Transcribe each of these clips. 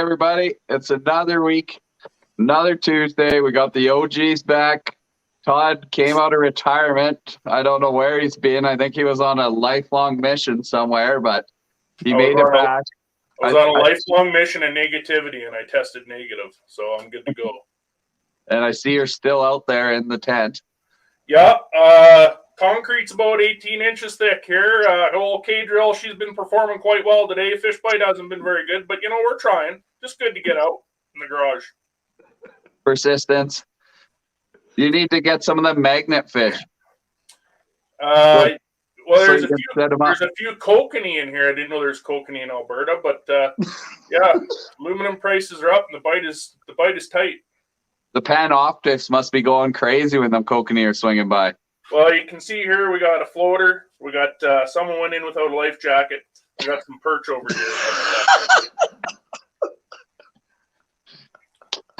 everybody. It's another week, another Tuesday. We got the OGs back. Todd came out of retirement. I don't know where he's been. I think he was on a lifelong mission somewhere, but he made it back. I was on a lifelong mission of negativity, and I tested negative, so I'm good to go. And I see you're still out there in the tent. Yeah, concrete's about 18 inches thick here. Old K-Drill, she's been performing quite well today. Fish bite hasn't been very good, but, we're trying. Just good to get out in the garage. Persistence. You need to get some of the magnet fish. Well, there's a few kokanee in here. I didn't know there's kokanee in Alberta, but yeah, aluminum prices are up and the bite is tight. The Panoptics must be going crazy when them kokanee are swinging by. Well, you can see here we got a floater. We got someone went in without a life jacket. We got some perch over here.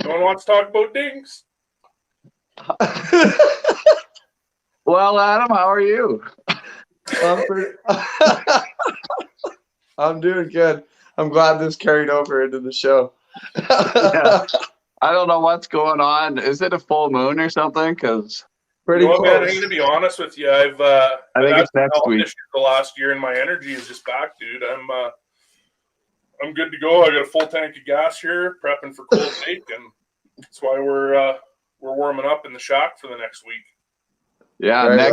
No one wants to talk about dinks. Well, Adam, how are you? I'm doing good. I'm glad this carried over into the show. Yeah. I don't know what's going on. Is it a full moon or something? Because pretty close. Man, I need to be honest with you. I think it's next week. The last year, and my energy is just back, dude. I'm good to go. I got a full tank of gas here, prepping for Cold Lake, and that's why we're warming up in the shack for the next week. Yeah,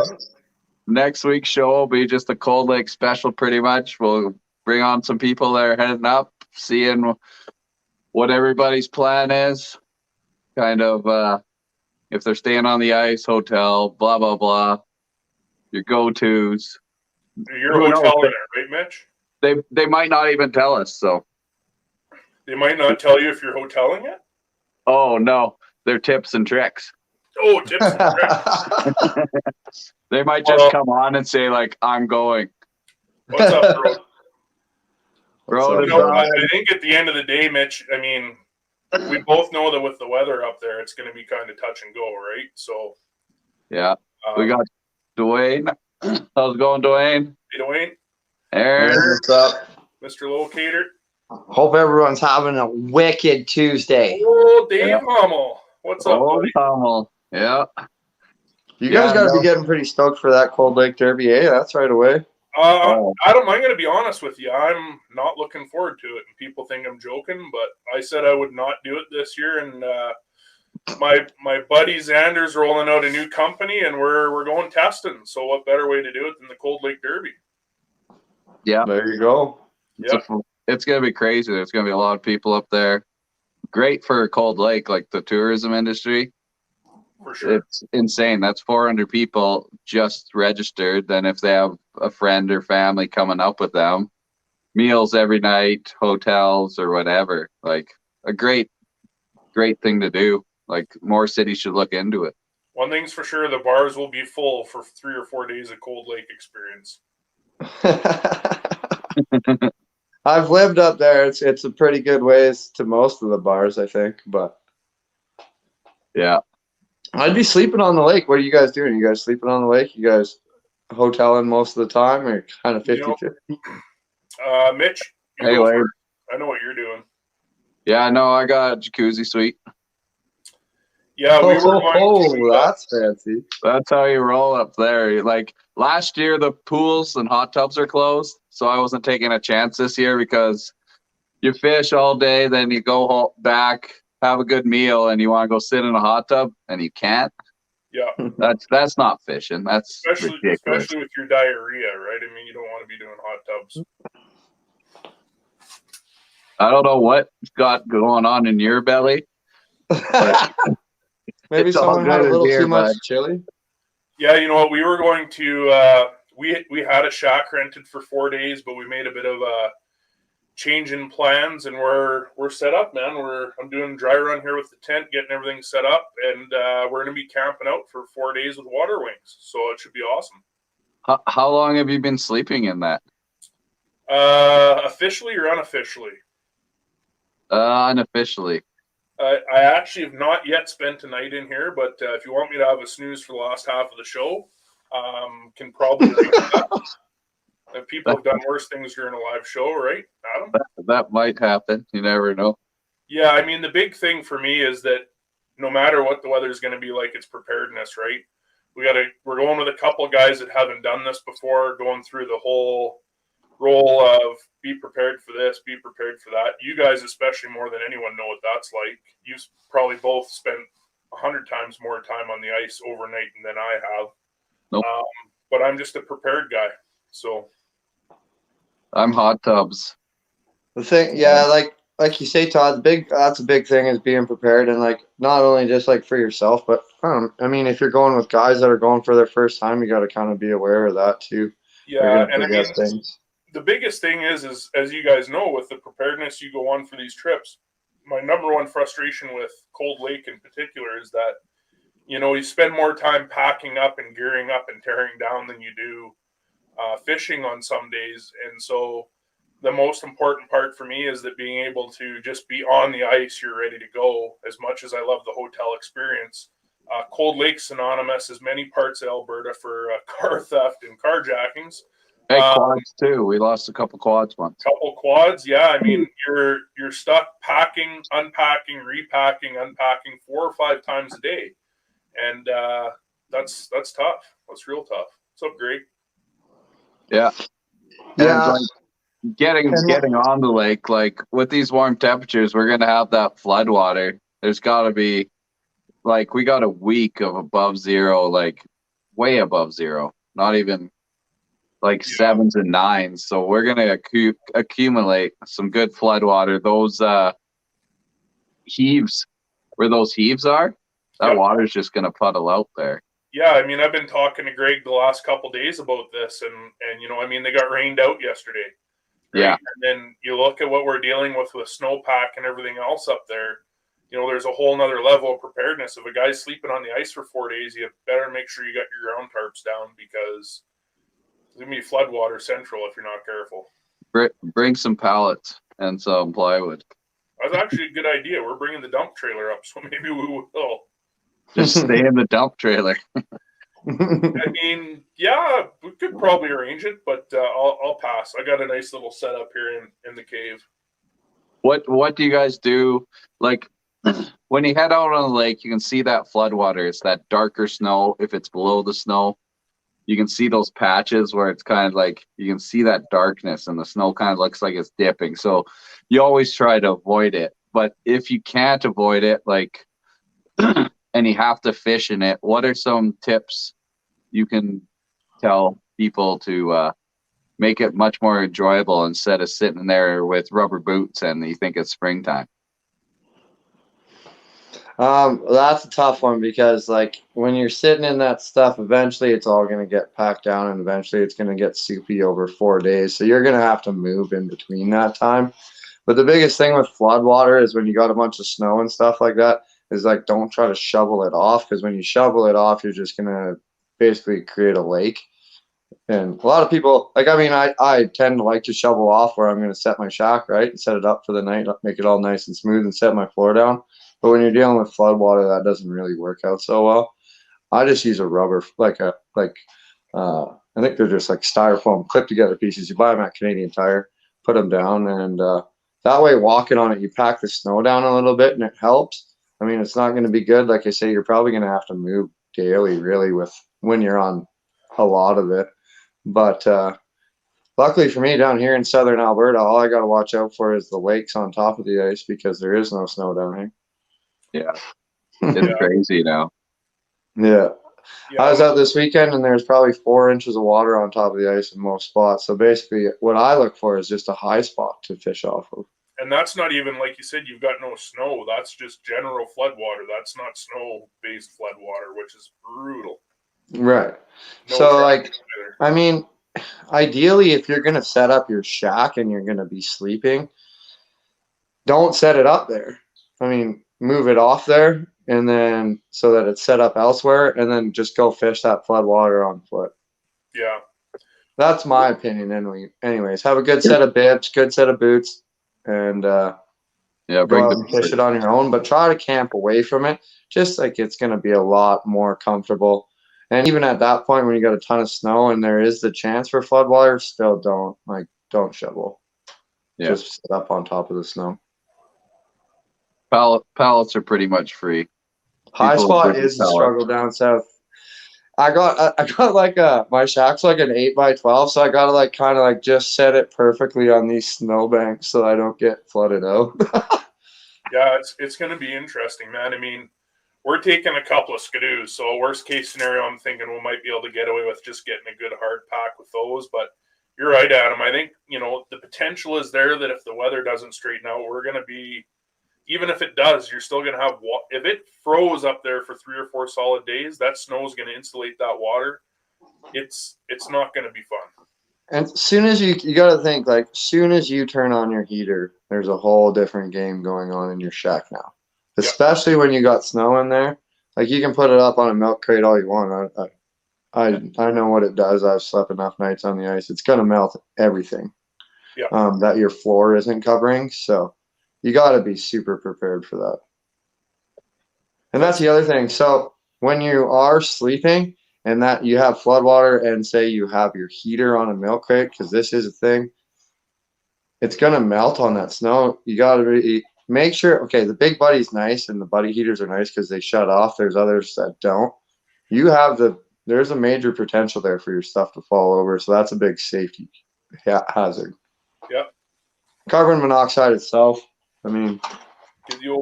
next week's show will be just a Cold Lake special, pretty much. We'll bring on some people that are heading up, seeing what everybody's plan is. Kind of if they're staying on the ice, hotel, blah blah blah. Your go-tos. You're hoteling it, right, Mitch? They might not even tell us. So they might not tell you if you're hoteling it. Oh no, they're tips and tricks. Oh, tips and tricks. They might just come on and say, like, I'm going. What's up, bro? Bro, I think at the end of the day, Mitch, I mean, we both know that with the weather up there, it's going to be kind of touch and go, right? So, yeah. We got Dwayne. How's it going, Dwayne? Hey, Dwayne. Aaron. What's up? Mr. Locator. Hope everyone's having a wicked Tuesday. Oh, Dave Hummel. What's up, buddy? Hummel. Yeah. You guys got to be getting pretty stoked for that Cold Lake Derby, eh? That's right away. Adam, I'm going to be honest with you. I'm not looking forward to it, and people think I'm joking, but I said I would not do it this year, and my buddy Xander's rolling out a new company, and we're going testing. So what better way to do it than the Cold Lake Derby? Yeah. There you go. It's going to be crazy. There's going to be a lot of people up there. Great for Cold Lake, like the tourism industry. For sure. It's insane. That's 400 people just registered. Then if they have a friend or family coming up with them, meals every night, hotels or whatever. Like a great thing to do. Like more cities should look into it. One thing's for sure, the bars will be full for 3 or 4 days of Cold Lake experience. I've lived up there. It's a pretty good ways to most of the bars, I think. But yeah. I'd be sleeping on the lake. What are you guys doing? You guys sleeping on the lake? You guys hoteling most of the time, or kind of 50-50? Mitch, hey, Wade. I know what you're doing. Yeah, no, I got a jacuzzi suite. Yeah, we were going that's fancy. That's how you roll up there. Like last year, the pools and hot tubs are closed, so I wasn't taking a chance this year because you fish all day, then you go back, have a good meal, and you want to go sit in a hot tub, and you can't. Yeah, that's not fishing. That's ridiculous. Especially with your diarrhea, right? I mean, you don't want to be doing hot tubs. I don't know what got going on in your belly. Maybe someone had a little too much chili. Yeah, you know what? We were going to. We had a shack rented for 4 days, but we made a bit of a change in plans, and we're set up, man. I'm doing a dry run here with the tent, getting everything set up, and we're going to be camping out for 4 days with water wings. So it should be awesome. How long have you been sleeping in that? Officially or unofficially? Unofficially. I actually have not yet spent a night in here, but if you want me to have a snooze for the last half of the show, can probably make that. People have done worse things during a live show, right, Adam? That might happen. You never know. Yeah, I mean, the big thing for me is that no matter what the weather is going to be like, it's preparedness, right? We're going with a couple of guys that haven't done this before, going through the whole role of be prepared for this, be prepared for that. You guys, especially more than anyone, know what that's like. You've probably both spent 100 times more time on the ice overnight than I have. Nope. But I'm just a prepared guy. So I'm hot tubs. The thing, yeah, like you say, Todd, that's a big thing is being prepared, and like not only just like for yourself, but I mean, if you're going with guys that are going for their first time, you got to kind of be aware of that too. yeah, You're gonna and I mean, forget things. the biggest thing is as you guys know, with the preparedness you go on for these trips, my number one frustration with Cold Lake in particular is that, you know, you spend more time packing up and gearing up and tearing down than you do fishing on some days. And so the most important part for me is that being able to just be on the ice, you're ready to go. As much as I love the hotel experience, Cold Lake's synonymous as many parts of Alberta for car theft and carjackings. Hey, quads too. We lost a couple quads once. Couple quads, yeah. I mean, you're stuck packing, unpacking, repacking, unpacking 4 or 5 times a day, and that's tough. That's real tough. What's up, Greg? Yeah. Yeah. And like getting on the lake, like with these warm temperatures, we're gonna have that flood water. There's gotta be like we got a week of above zero, like way above zero. Not even like 7s and 9s. So we're gonna accumulate some good flood water. Those heaves, where those heaves are, that water's just gonna puddle out there. Yeah, I mean, I've been talking to Greg the last couple days about this, and you know, I mean, they got rained out yesterday. Right? Yeah. And then you look at what we're dealing with snowpack and everything else up there. You know, there's a whole nother level of preparedness. If a guy's sleeping on the ice for 4 days, you better make sure you got your ground tarps down, because it's gonna be floodwater central if you're not careful. Bring some pallets and some plywood. That's actually a good idea. We're bringing the dump trailer up, so maybe we will. Just stay in the dump trailer. I mean, yeah, we could probably arrange it, but I'll pass. I got a nice little setup here in the cave. What do you guys do? Like when you head out on the lake, you can see that floodwater. It's that darker snow. If it's below the snow, you can see those patches where it's kind of like you can see that darkness, and the snow kind of looks like it's dipping. So you always try to avoid it. But if you can't avoid it, like and you have to fish in it, what are some tips you can tell people to make it much more enjoyable instead of sitting there with rubber boots and you think it's springtime? That's a tough one, because like when you're sitting in that stuff, eventually it's all going to get packed down, and eventually it's going to get soupy over 4 days. So you're going to have to move in between that time. But the biggest thing with floodwater is when you got a bunch of snow and stuff like that, is like don't try to shovel it off, because when you shovel it off, you're just going to basically create a lake. And a lot of people, like, I mean, I tend to like to shovel off where I'm going to set my shack, right, and set it up for the night, make it all nice and smooth, and set my floor down. But when you're dealing with floodwater, that doesn't really work out so well. I just use a rubber, I think they're just like styrofoam clip together pieces. You buy them at Canadian Tire, put them down, and that way walking on it, you pack the snow down a little bit, and it helps. I mean, it's not going to be good. Like I say, you're probably going to have to move daily, really, with when you're on a lot of it. But luckily for me, down here in southern Alberta, all I got to watch out for is the lakes on top of the ice, because there is no snow down here. Yeah, it's crazy now. Yeah. Yeah, I was out this weekend, and there's probably 4 inches of water on top of the ice in most spots. So basically, what I look for is just a high spot to fish off of. and that's not even, like you said, you've got no snow. That's just general floodwater. That's not snow-based floodwater, which is brutal. Right. No So, like, either. I mean, ideally, if you're going to set up your shack and you're going to be sleeping, don't set it up there. I mean, move it off there, and then so that it's set up elsewhere, and then just go fish that flood water on foot. Yeah. That's my opinion anyway. Anyways, have a good set of bibs, good set of boots, and Yeah, go bring out and fish it on your own, but try to camp away from it. Just like it's going to be a lot more comfortable. And even at that point, when you got a ton of snow and there is the chance for floodwater, still don't shovel. Yeah. Just sit up on top of the snow. Pallets are pretty much free. High People spot bring is the pallets. struggle down south. I got like my shack's like an 8x12, so I gotta like kind of like just set it perfectly on these snowbanks so I don't get flooded out. Yeah, it's going to be interesting, man. I mean, we're taking a couple of Skidoos, so worst case scenario, I'm thinking we might be able to get away with just getting a good hard pack with those. But you're right, Adam. I think, the potential is there that if the weather doesn't straighten out, we're going to be, even if it does, you're still going to have, if it froze up there for 3 or 4 solid days, that snow is going to insulate that water. It's not going to be fun. And as soon as you got to think, like, soon as you turn on your heater, there's a whole different game going on in your shack now. Especially when you got snow in there. Like, you can put it up on a milk crate all you want. I know what it does. I've slept enough nights on the ice. It's going to melt everything that your floor isn't covering. So you got to be super prepared for that. And that's the other thing. So when you are sleeping, and that you have floodwater and say you have your heater on a milk crate, because this is a thing, it's going to melt on that snow. You got to make sure, okay, the big buddy's nice and the buddy heaters are nice because they shut off. There's others that don't. There's a major potential there for your stuff to fall over. So that's a big safety hazard. Yeah. Carbon monoxide itself, I mean,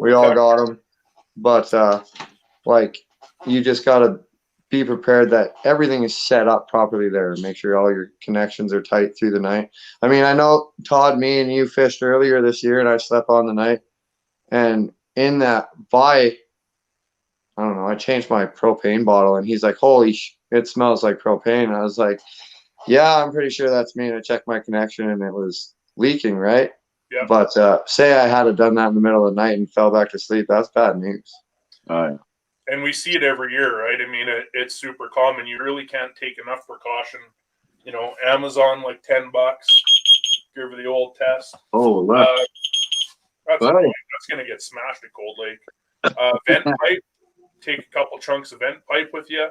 we all got them. But, you just got to be prepared that everything is set up properly there. Make sure all your connections are tight through the night. I mean, I know, Todd, me and you fished earlier this year, and I slept on the night. And in that I don't know, I changed my propane bottle, and he's like, it smells like propane. And I was like, yeah, I'm pretty sure that's me. And I checked my connection, and it was leaking, right? Yeah. But say I had done that in the middle of the night and fell back to sleep, that's bad news. Oh, yeah. And we see it every year, right? I mean, it's super common. You really can't take enough precaution. Amazon, like $10, give the old test. Oh, look. That's annoying. That's going to get smashed at Cold Lake. Vent pipe, take a couple chunks of vent pipe with you,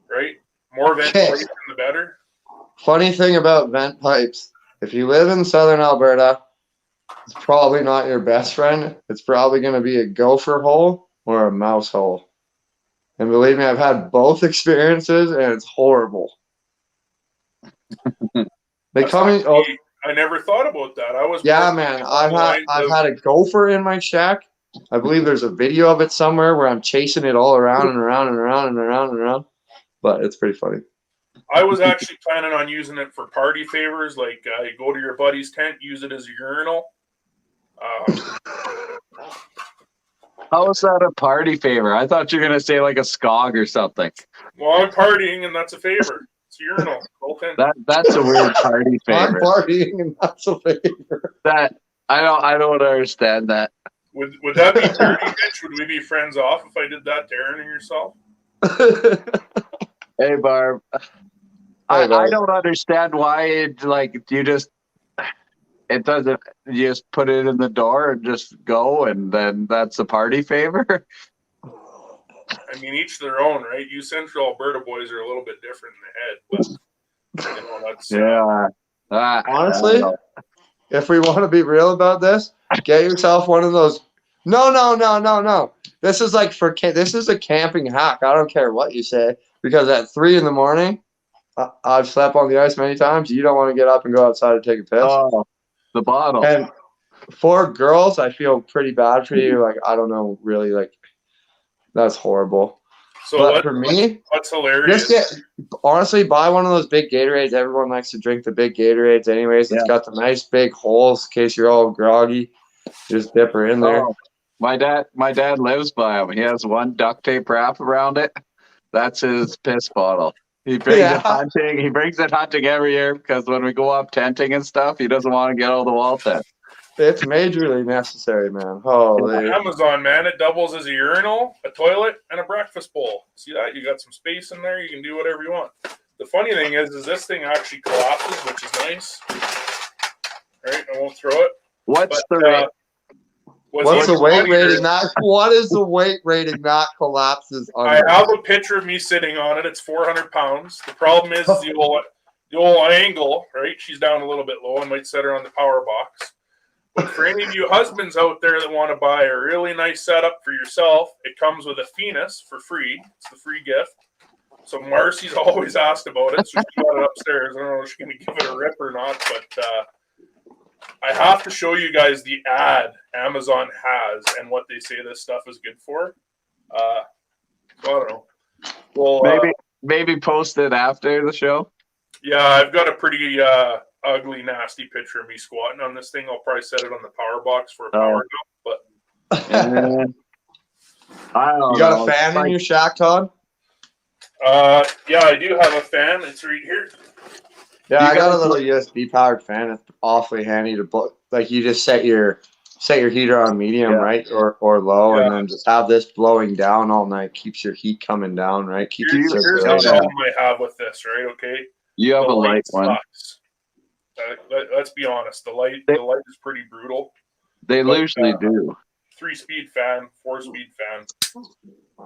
right? More vent pipe, the better. Funny thing about vent pipes, if you live in southern Alberta, it's probably not your best friend. It's probably going to be a gopher hole or a mouse hole. And believe me, I've had both experiences, and it's horrible. I never thought about that. Man. I've had a gopher in my shack. I believe there's a video of it somewhere where I'm chasing it all around and around and around and around and around. But it's pretty funny. I was actually planning on using it for party favors, like go to your buddy's tent, use it as a urinal. How is that a party favor? I thought you were going to say like a SCOG or something. Well, I'm partying, and that's a favor. It's a urinal. That's a weird party favor. I'm partying, and that's a favor. I don't understand that. Would that be dirty, Mitch? Would we be friends off if I did that to Aaron and yourself? Hey, Barb. I don't understand why it doesn't, you just put it in the door and just go, and then that's a party favor. I mean, each their own, right? You Central Alberta boys are a little bit different in the head, but that's honestly, if we want to be real about this, get yourself one of those. No. This is this is a camping hack. I don't care what you say, because at 3 a.m, I've slept on the ice many times. You don't want to get up and go outside and take a piss. Oh, the bottle. And for girls, I feel pretty bad for you. Like, I don't know, really, that's horrible. So for me, what's hilarious? Honestly, buy one of those big Gatorades. Everyone likes to drink the big Gatorades anyways. It's got the nice big holes in case you're all groggy. Just dip her in there. Oh, my dad lives by him. He has one duct tape wrap around it. That's his piss bottle. He brings it hunting. He brings it hunting every year because when we go up tenting and stuff, he doesn't want to get all the wall tent. It's majorly necessary, man. Holy. Amazon, man, it doubles as a urinal, a toilet, and a breakfast bowl. See that? You got some space in there. You can do whatever you want. The funny thing is this thing actually collapses, which is nice. Right? I won't throw it. What's the weight rating? What is the weight rating that collapses under? I have a picture of me sitting on it. It's 400 pounds. The problem is the old angle, right? She's down a little bit low. I might set her on the power box. But for any of you husbands out there that want to buy a really nice setup for yourself, it comes with a Phoenix for free. It's the free gift. So Marcy's always asked about it, so she got it upstairs. I don't know if she's going to give it a rip or not, but I have to show you guys the ad Amazon has and what they say this stuff is good for. So I don't know. Well, maybe post it after the show. Yeah, I've got a pretty ugly, nasty picture of me squatting on this thing. I'll probably set it on the power box for a power dump, but I don't You got know. a fan in your shack, Todd? yeah, I do have a fan. It's right here. Yeah, You I got guys- a little USB powered fan. It's awfully handy to like you just set your heater on medium, Yeah. right, or low, Yeah. and then just have this blowing down all night. Keeps your heat coming down, right? Keeps Here's it the circulating. problem I have with this, right? Okay, You have the a light one. sucks. Let's be honest. The light is pretty brutal. They But, usually do. 3-speed fan, 4-speed fan.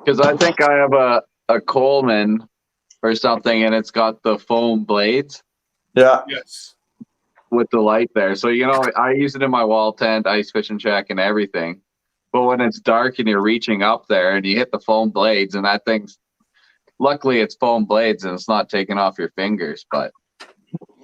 Because I think I have a Coleman or something, and it's got the foam blades Yeah, Yes. with the light there. So, I use it in my wall tent, ice fishing shack, and everything. But when it's dark and you're reaching up there and you hit the foam blades, and that thing's, luckily it's foam blades and it's not taking off your fingers, but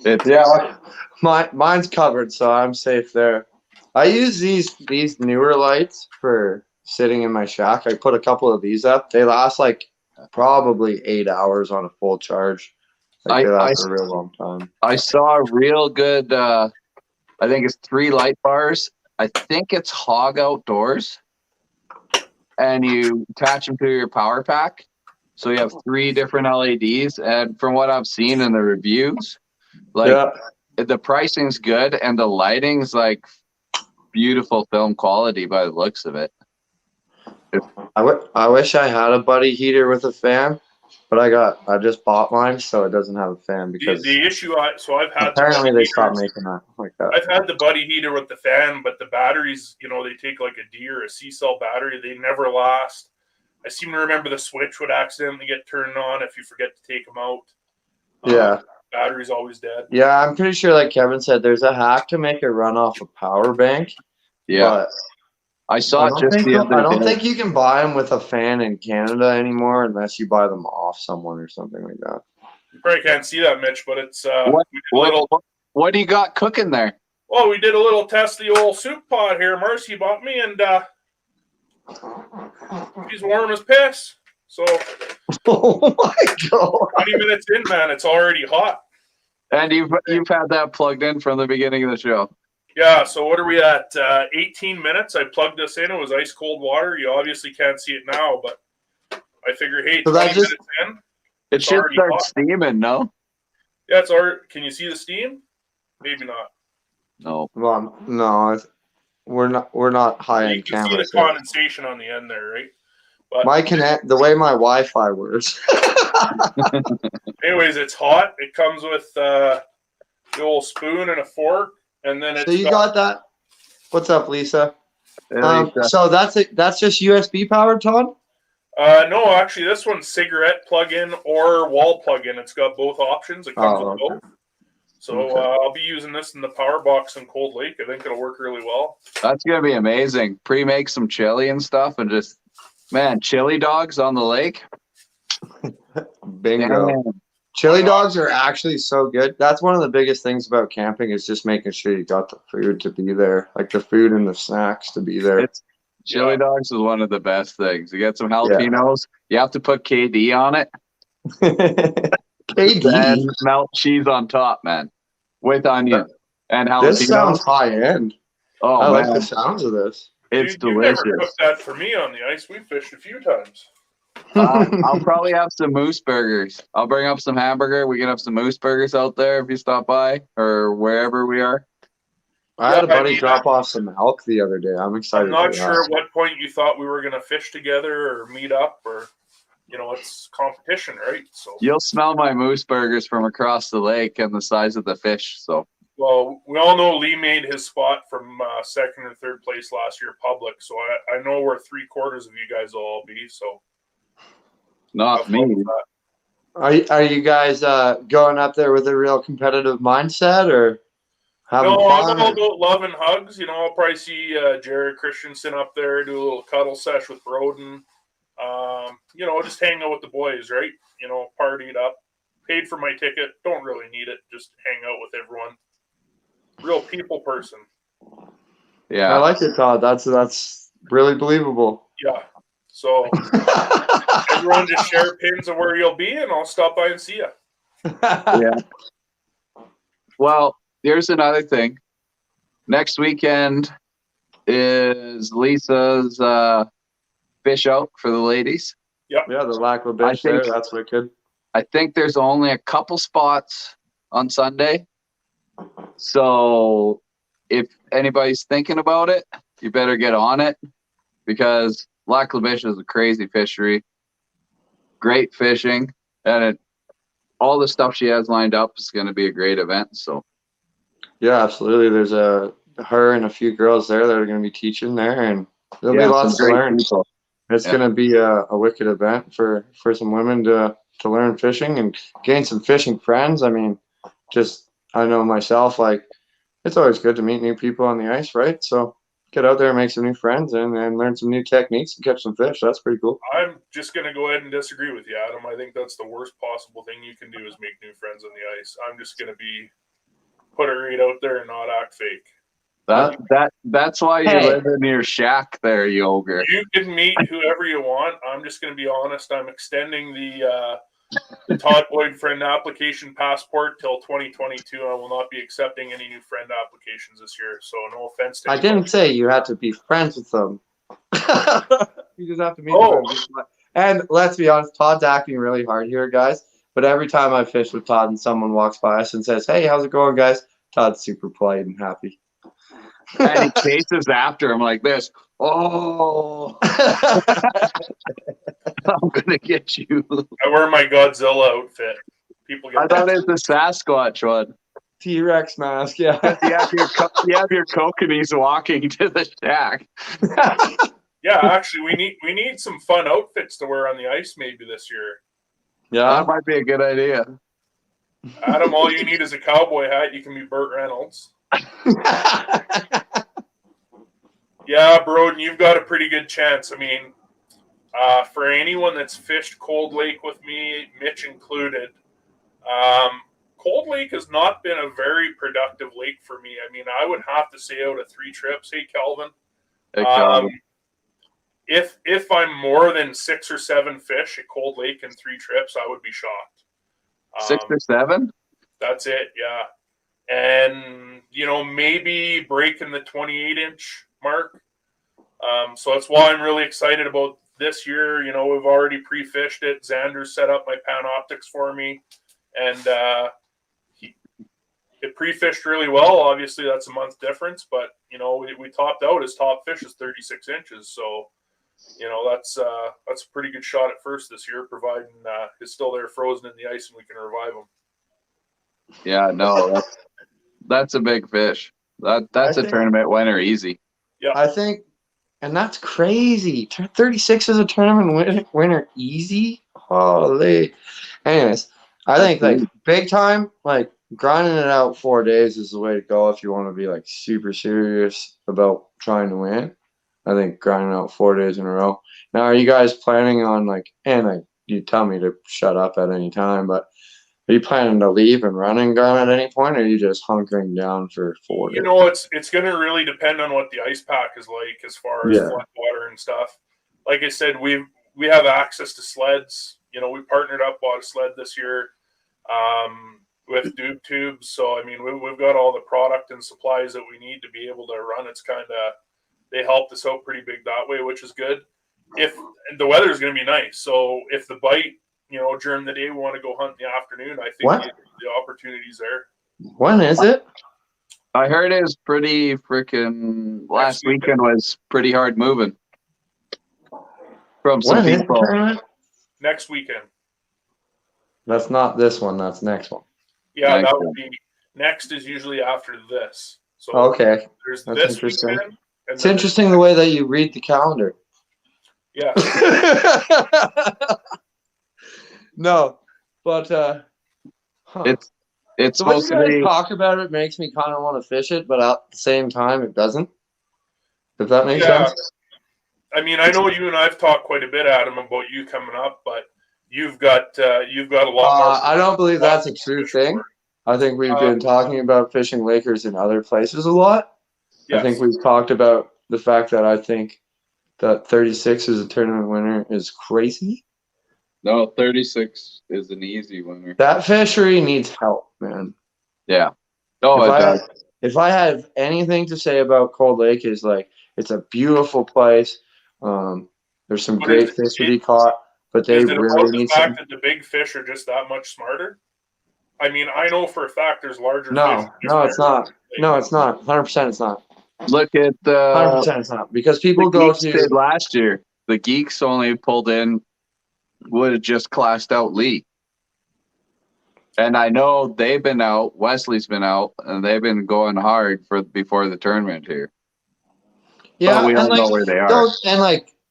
it's, yeah. Mine's covered, so I'm safe there. I use these newer lights for sitting in my shack. I put a couple of these up. They last like probably 8 hours on a full charge. Like they last a real long time. I saw a real good, I think it's 3 light bars. I think it's Hog Outdoors. And you attach them to your power pack. So you have 3 different LEDs. And from what I've seen in the reviews, the pricing's good and the lighting's like beautiful film quality by the looks of it. I wish I had a buddy heater with a fan, but I just bought mine, so it doesn't have a fan because The issue, I've had apparently the they stopped heaters. making that like that. I've had the buddy heater with the fan, but the batteries, they take like a D or a C cell battery. They never last. I seem to remember the switch would accidentally get turned on if you forget to take them out. Yeah. Battery's always dead. Yeah, I'm pretty sure, like Kevin said, there's a hack to make it run off a power bank. Yeah. But I saw I it don't, just think, the other I don't day. think you can buy them with a fan in Canada anymore unless you buy them off someone or something like that. You probably can't see that, Mitch, but it's we did a little. What do you got cooking there? Well, we did a little test of the old soup pot here. Marcy bought me, and she's warm as piss. So Oh my god! 20 minutes in, man, it's already hot. And you've had that plugged in from the beginning of the show. Yeah, so what are we at? 18 minutes. I plugged this in. It was ice cold water. You obviously can't see it now, but I figure, hey, So 20 that just- minutes in. It It's should already start hot. steaming, no? Yeah, it's already. Can you see the steam? Maybe not. No. Well, no, we're not high You end can see the cameras. here. condensation on the end there, right? But The way my Wi-Fi works. anyways, it's hot. It comes with the old spoon and a fork, and then it's So you got that? What's up, Lisa? Lisa. So that's just USB powered, Todd? no, actually, this one's cigarette plug-in or wall plug-in. It's got both options. It comes with okay. both. So Okay. I'll be using this in the power box in Cold Lake. I think it'll work really well. That's going to be amazing. Pre-make some chili and stuff and just, man, chili dogs on the lake. Bingo. Damn. Chili dogs are actually so good. That's one of the biggest things about camping is just making sure you got the food to be there, like the food and the snacks to be there. It's chili dogs is one of the best things. You get some jalapenos. You have to put KD on it. KD. And melt cheese on top, man, with onion and jalapenos. This sounds high end. Oh I man, like the sounds of this. it's You never delicious. cooked that for me on the ice. We fished a few times. I'll probably have some moose burgers. I'll bring up some hamburger. We can have some moose burgers out there if you stop by or wherever we are. I had a Yeah, I buddy mean, drop off some elk the other day. I'm excited. I'm not for sure that. at what point you thought we were going to fish together or meet up or, it's competition, right? So, You'll smell my moose burgers from across the lake and the size of the fish. So well, we all know Lee made his spot from second or third place last year public. So I know where 3/4 of you guys will all be. So not have fun me. with that. Are you guys going up there with a real competitive mindset or? having No, I'm fun? all or- about love and hugs. I'll probably see Jared Christensen up there, do a little cuddle sesh with Broden. Just hang out with the boys, right? Partied up. Paid for my ticket. Don't really need it. Just hang out with everyone. Real people person. I Yeah. like it, Todd. That's really believable. Yeah. So everyone just share pins of where you'll be, and I'll stop by and see you. Yeah. Well, here's another thing. Next weekend is Lisa's fish out for the ladies. Yeah, the Lac La I Biche there. think- That's wicked. I think there's only a couple spots on Sunday. So if anybody's thinking about it, you better get on it because Lac La Biche is a crazy fishery. Great fishing. And all the stuff she has lined up is going to be a great event. So Yeah, absolutely. There's her and a few girls there that are going to be teaching there, and there'll be some lots to great learn. people. It's Yeah. going to be a wicked event for some women to learn fishing and gain some fishing friends. I mean, I know myself, like, it's always good to meet new people on the ice, right? So get out there and make some new friends and learn some new techniques and catch some fish. That's pretty cool. I'm just going to go ahead and disagree with you, Adam. I think that's the worst possible thing you can do is make new friends on the ice. I'm just going to put it right out there and not act fake. That's why you Hey. live in your shack there, you ogre. You can meet whoever you want. I'm just going to be honest. I'm extending the Todd Boyd friend application passport till 2022. I will not be accepting any new friend applications this year. So no offense to I anybody. didn't say you had to be friends with them. You just have to meet Oh. them. And let's be honest, Todd's acting really hard here, guys. But every time I fish with Todd and someone walks by us and says, "Hey, how's it going, guys?" Todd's super polite and happy. And he chases after him like this. Oh, I'm gonna get you. I wear my Godzilla outfit. People get I thought it was the Sasquatch one. T-Rex mask, yeah. You have your coke and he's walking to the shack. Yeah, actually, we need some fun outfits to wear on the ice maybe this year. Yeah. That might be a good idea. Adam, all you need is a cowboy hat. You can be Burt Reynolds. Yeah, Broden, you've got a pretty good chance. I mean, for anyone that's fished Cold Lake with me, Mitch included, Cold Lake has not been a very productive lake for me. I mean, I would have to say out of 3 trips, hey, Kelvin, if I'm more than 6 or 7 fish at Cold Lake in 3 trips, I would be shocked. 6 or 7? That's it, yeah. And, maybe breaking the 28-inch mark. So that's why I'm really excited about this year. We've already pre-fished it. Xander set up my Panoptics for me. And it pre-fished really well. Obviously, that's a month difference. But, we topped out. His top fish is 36 inches. So, that's a pretty good shot at first this year, providing he's still there frozen in the ice and we can revive him. Yeah, no, that's a big fish. That's a tournament winner easy. Yeah. I think, and that's crazy. 36 is a tournament winner easy? Holy. Anyways, I think, like, big time, like, grinding it out 4 days is the way to go if you want to be, like, super serious about trying to win. I think grinding out 4 days in a row. Now, are you guys planning on, like, and you tell me to shut up at any time, but are you planning to leave and run and gun at any point, or are you just hunkering down for 4 days? It's going to really depend on what the ice pack is like as far as flood water and stuff. Like I said, we have access to sleds. We partnered up, bought a sled this year with Dube Tubes. So, I mean, we've got all the product and supplies that we need to be able to run. It's kind of, they helped us out pretty big that way, which is good. If the weather is going to be nice. So if the bite, during the day we want to go hunt in the afternoon, I think the opportunity's there. When is it? I heard it was pretty freaking. Last weekend was pretty hard moving. From some When is the people. tournament? Next weekend. That's not this one. That's next one. Yeah, Next that would be next is usually after this. So Okay. there's That's this interesting. weekend. And It's then interesting the way that you read the calendar. Yeah. No, but It's The way you supposed to guys be. talk about it makes me kind of want to fish it, but at the same time, it doesn't. If that makes Yeah. sense. I mean, I know you and I've talked quite a bit, Adam, about you coming up, but you've got a lot more. I don't believe that's a true thing. I think we've been talking about fishing Lakers in other places a lot. Yes. I think we've talked about the fact that I think that 36 as a tournament winner is crazy. No, 36 is an easy winner. That fishery needs help, man. Yeah. Oh, it does. If I have anything to say about Cold Lake is like it's a beautiful place. There's some great fish to be caught, but they Is it really about the need fact that the big fish are just that much smarter? I mean, I know for a fact there's larger fish. No, it's not. No, it's not. 100% it's not. Look at 100% it's not. Because people the go Geeks to did last year. The Geeks only pulled in would have just classed out Lee. And I know they've been out, Wesley's been out, and they've been going hard before the tournament here. yeah, but we and don't know where they are.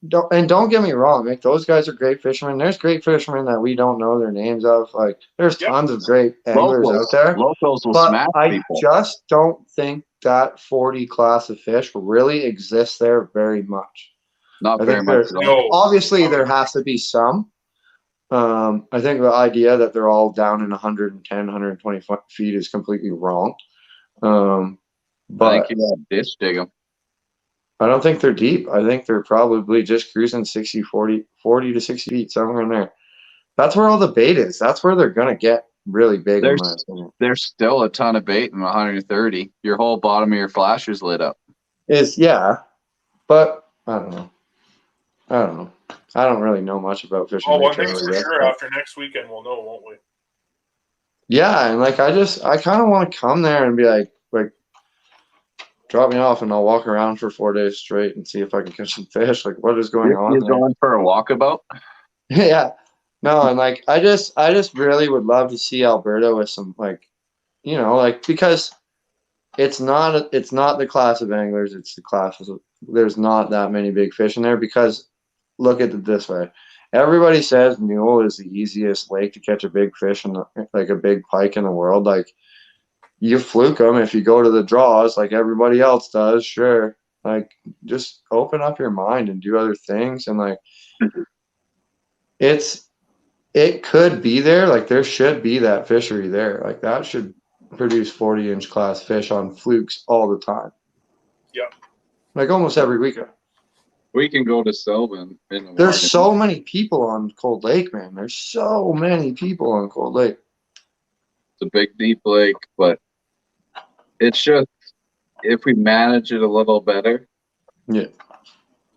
Don't get me wrong, like those guys are great fishermen. There's great fishermen that we don't know their names of. Like there's tons of great anglers out there. Locals will But smash I people. just don't think that 40 class of fish really exists there very much. Not I very think much. No. obviously there has to be some. I think the idea that they're all down in 110, 120 feet is completely wrong. I But think you got to ditch dig them. I don't think they're deep. I think they're probably just cruising 60, 40 to 60 feet, somewhere in there. That's where all the bait is. That's where they're going to get really big, in my opinion. There's still a ton of bait in 130. Your whole bottom of your flasher's lit up. Yeah, but I don't know. I don't really know much about fishing. Oh, one thing's for sure. After next weekend, we'll know, won't we? Yeah, and like I kind of want to come there and be like, drop me off and I'll walk around for 4 days straight and see if I can catch some fish. Like, what is going on? You're going for a walkabout? Yeah. No, and like I just really would love to see Alberta with some because it's not the class of anglers, it's the classes of there's not that many big fish in there because look at it this way. Everybody says Newell is the easiest lake to catch a big fish and like a big pike in the world. Like you fluke them if you go to the draws like everybody else does, sure. Like just open up your mind and do other things and like it could be there. Like there should be that fishery there. Like that should produce 40-inch class fish on flukes all the time. Yeah. Like almost every weekend. We can go to Sylvan. There's so many people on Cold Lake, man. There's so many people on Cold Lake. It's a big, deep lake, but it's just if we manage it a little better. Yeah.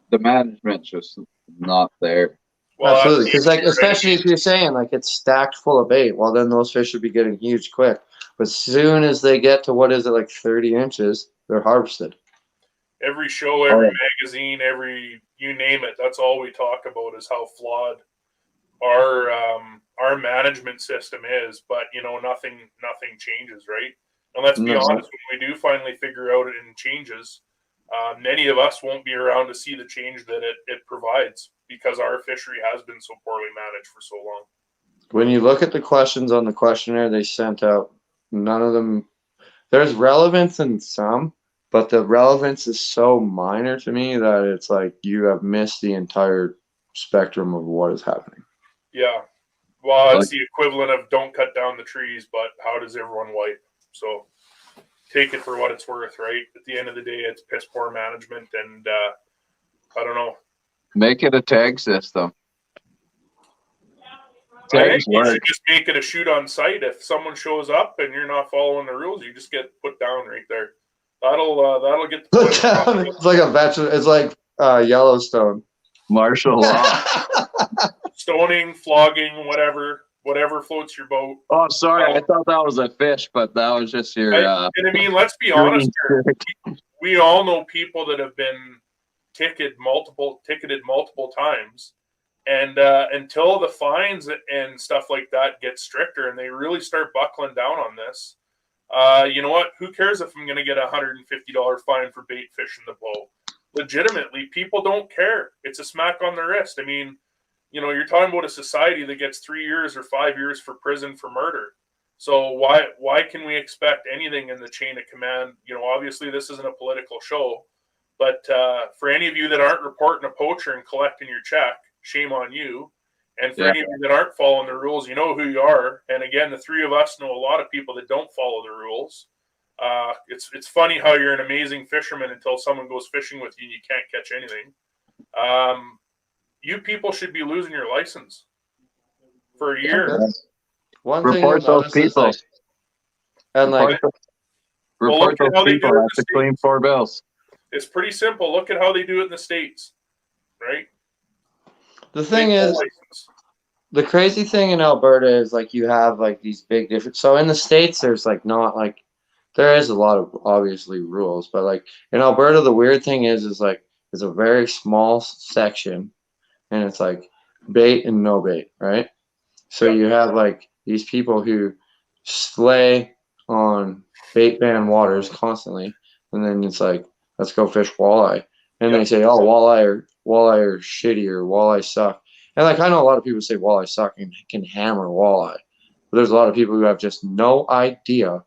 The management's just not there. Well, absolutely, because like especially if you're saying like it's stacked full of bait, well then those fish should be getting huge quick. But as soon as they get to what is it like 30 inches, they're harvested. Every show, every magazine, you name it. That's all we talk about is how flawed our management system is. But nothing changes, right? And let's be honest, when we do finally figure out it and changes, many of us won't be around to see the change that it provides because our fishery has been so poorly managed for so long. When you look at the questions on the questionnaire they sent out, none of them, there's relevance in some, but the relevance is so minor to me that it's like you have missed the entire spectrum of what is happening. Yeah. Well, it's the equivalent of don't cut down the trees, but how does everyone wipe? So take it for what it's worth, right? At the end of the day, it's piss poor management, and I don't know. Make it a tag system. I think you should just make it a shoot on sight. If someone shows up and you're not following the rules, you just get put down right there. That'll get the put down. It's like a bachelor. It's like Yellowstone. Martial law. Stoning, flogging, whatever floats your boat. Oh, sorry, I thought that was a fish, but that was just your. And I mean, let's be honest here. We all know people that have been ticketed multiple times, and until the fines and stuff like that get stricter and they really start buckling down on this, you know what? Who cares if I'm going to get a $150 fine for bait fishing the bow? Legitimately, people don't care. It's a smack on the wrist. I mean, you're talking about a society that gets 3 years or 5 years for prison for murder. So why can we expect anything in the chain of command? You know, obviously this isn't a political show, but for any of you that aren't reporting a poacher and collecting your check, shame on you. And for any of you that aren't following the rules, you know who you are. And again, the three of us know a lot of people that don't follow the rules. It's funny how you're an amazing fisherman until someone goes fishing with you and you can't catch anything. You people should be losing your license for a year. One thing Report those people. like, and like, report those people. That's to clean 4 bills. It's pretty simple. Look at how they do it in the States, right? The thing is, the crazy thing in Alberta is like you have like these big different. So in the States, there's like not like there is a lot of obviously rules, but like in Alberta, the weird thing is like it's a very small section, and it's like bait and no bait, right? So you have like these people who slay on bait ban waters constantly, and then it's like let's go fish walleye, and they say, oh, walleye are shitty or walleye suck. And like I know a lot of people say walleye suck and can hammer walleye, but there's a lot of people who have just no idea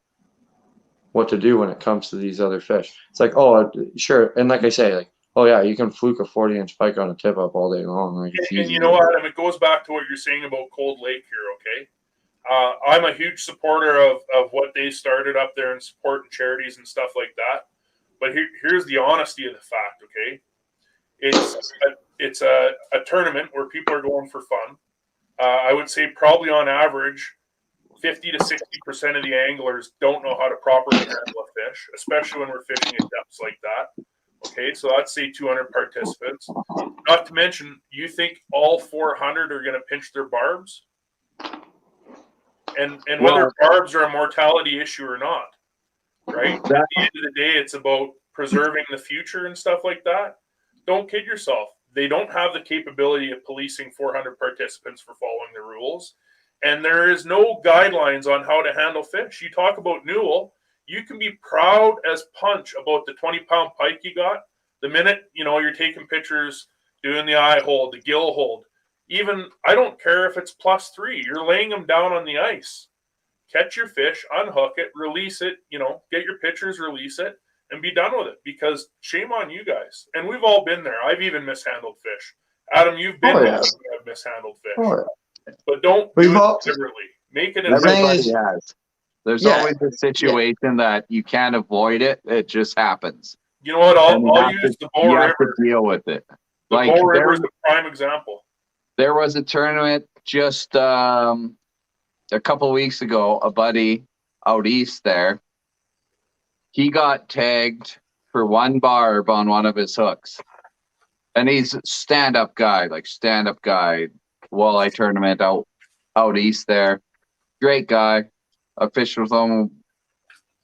what to do when it comes to these other fish. It's like, oh, sure, and like I say, like, oh yeah, you can fluke a 40-inch pike on a tip up all day long. Like, and you know, Adam, it goes back to what you're saying about Cold Lake here. Okay, I'm a huge supporter of what they started up there and supporting charities and stuff like that. But here's the honesty of the fact. Okay, it's a tournament where people are going for fun. I would say probably on average, 50 to 60% of the anglers don't know how to properly handle a fish, especially when we're fishing at depths like that. Okay, so let's say 200 participants. Not to mention, you think all 400 are going to pinch their barbs? And whether barbs are a mortality issue or not, right? At the end of the day, it's about preserving the future and stuff like that. Don't kid yourself. They don't have the capability of policing 400 participants for following the rules. And there is no guidelines on how to handle fish. You talk about Newell, you can be proud as punch about the 20-pound pike you got. The minute, you know, you're taking pictures, doing the eye hold, the gill hold. Even, I don't care if it's +3. You're laying them down on the ice. Catch your fish, unhook it, release it, you know, get your pictures, release it, and be done with it. Because shame on you guys. And we've all been there. I've even mishandled fish. Adam, you've been there. I've mishandled fish. But don't do it deliberately. Make it everybody has. There's always a situation that you can't avoid it. It just happens. You know what? I'll use the Bow River. You have to deal with it. The Bow River is a prime example. There was a tournament just a couple of weeks ago. A buddy out east there, he got tagged for 1 barb on one of his hooks. And he's a stand-up guy, walleye tournament out east there. Great guy. I fished with him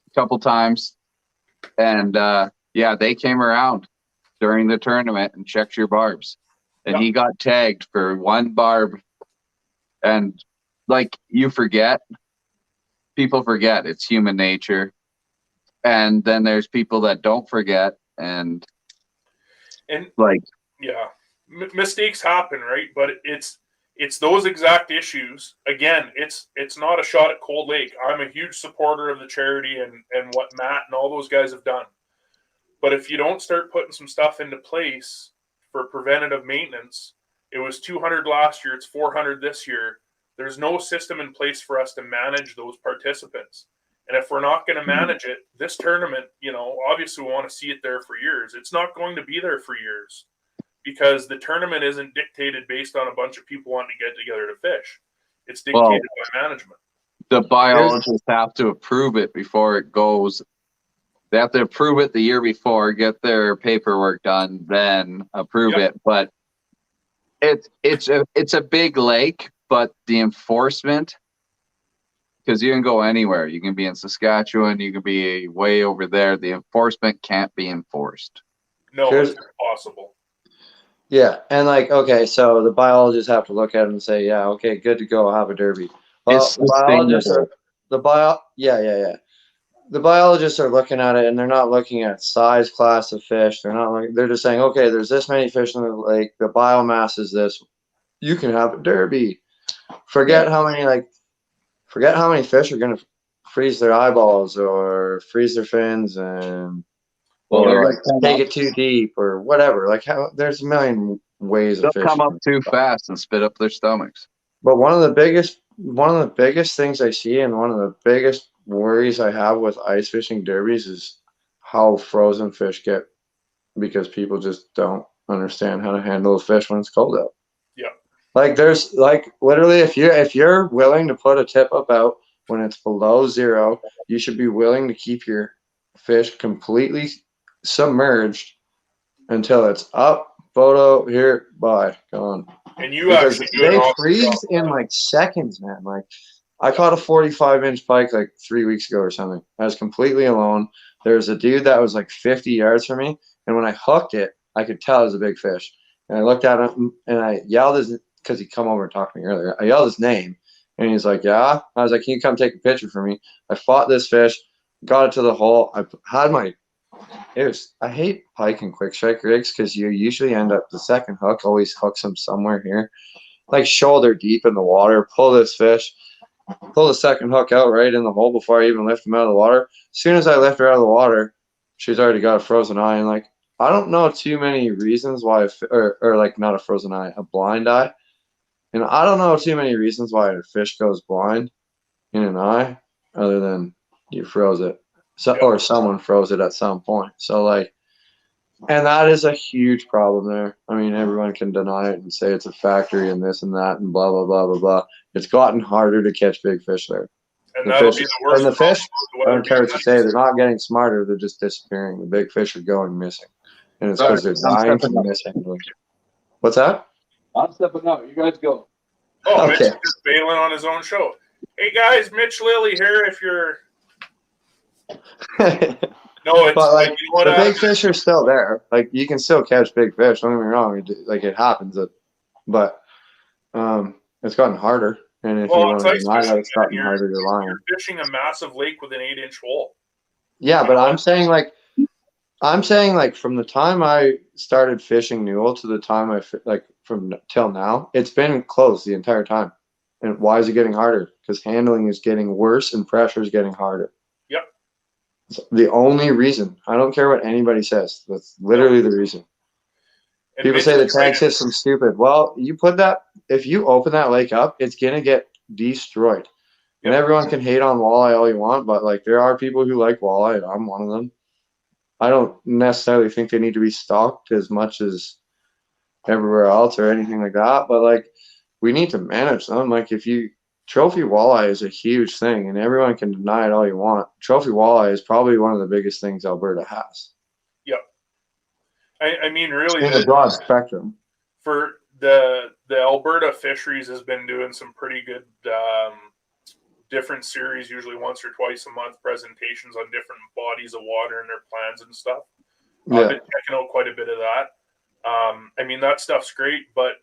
a couple times. And they came around during the tournament and checked your barbs. And he got tagged for 1 barb. And like you forget, people forget. It's human nature. And then there's people that don't forget, and like, mistakes happen, right? But it's those exact issues. Again, it's not a shot at Cold Lake. I'm a huge supporter of the charity and what Matt and all those guys have done. But if you don't start putting some stuff into place for preventative maintenance, it was 200 last year, it's 400 this year. There's no system in place for us to manage those participants. And if we're not going to manage it, this tournament, you know, obviously we want to see it there for years. It's not going to be there for years because the tournament isn't dictated based on a bunch of people wanting to get together to fish. It's dictated by management. The biologists have to approve it before it goes. They have to approve it the year before, get their paperwork done, then approve it. But it's a big lake, but the enforcement, because you can go anywhere. You can be in Saskatchewan. You can be way over there. The enforcement can't be enforced. No, it's impossible. Yeah, and like, okay, so the biologists have to look at it and say, yeah, okay, good to go, have a derby. Well, the biologists are looking at it, and they're not looking at size, class of fish. They're just saying, okay, there's this many fish in the lake. The biomass is this. You can have a derby. Forget how many forget how many fish are going to freeze their eyeballs or freeze their fins and Well, or they're like gonna come take up, it too deep or whatever. Like how there's a million ways of they'll come up fishing. too fast and spit up their stomachs. But one of the biggest things I see and one of the biggest worries I have with ice fishing derbies is how frozen fish get because people just don't understand how to handle a fish when it's cold out. Yeah. Like there's like literally if you're willing to put a tip up out when it's below zero, you should be willing to keep your fish completely submerged until it's up, photo, here, bye, gone. And you Because actually do an they awesome freeze job. in like seconds, man. Like I caught a 45-inch pike like 3 weeks ago or something. I was completely alone. There was a dude that was like 50 yards from me, and when I hooked it, I could tell it was a big fish. And I looked at him and I yelled his because he come over and talked to me earlier. I yelled his name, and he's like, "Yeah." I was like, "Can you come take a picture for me?" I fought this fish, got it to the hole. I had my I hate pike and quick strike rigs because you usually end up the second hook always hooks them somewhere here, like shoulder deep in the water. Pull this fish, pull the second hook out right in the hole before I even lift him out of the water. As soon as I lift her out of the water, she's already got a frozen eye. And like I don't know too many reasons why, or like not a frozen eye, a blind eye. And I don't know too many reasons why a fish goes blind in an eye, other than you froze it, so or someone froze it at some point. So like, and that is a huge problem there. I mean, everyone can deny it and say it's a factory and this and that and blah blah blah blah blah. It's gotten harder to catch big fish there. And The that'll fish, be the worst. and the fish, problem with I the don't care what weather you say, they're not getting smarter. They're just disappearing. The big fish are going missing, and it's because they're dying from mishandling. What's that? I'm stepping out. You guys go. Oh, Mitch Okay. is just bailing on his own show. Hey guys, Mitch Lilly here. If you're no, it's But like you know what, the big fish are still there. Like you can still catch big fish. Don't get me wrong. Like it happens, but it's gotten harder. And if you well, want it's to ice deny that, fishing. it's gotten Man. harder to lie. You're fishing a massive lake with an 8-inch hole. Yeah, but I'm saying like from the time I started fishing Newell to the time like from till now, it's been closed the entire time. And why is it getting harder? Because handling is getting worse and pressure is getting harder. Yep. It's the only reason. I don't care what anybody says. That's literally the reason. And People Mitch say the is tank right. system's stupid. Well, if you open that lake up, it's gonna get destroyed. And Yep. everyone can hate on walleye all you want, but like there are people who like walleye, and I'm one of them. I don't necessarily think they need to be stocked as much as everywhere else or anything like that, but like we need to manage them. Like trophy walleye is a huge thing, and everyone can deny it all you want. Trophy walleye is probably one of the biggest things Alberta has. Yep. I mean, really, In a broad spectrum. for the Alberta Fisheries has been doing some pretty good different series, usually once or twice a month, presentations on different bodies of water and their plans and stuff. I've been checking out quite a bit of that. I mean, that stuff's great, but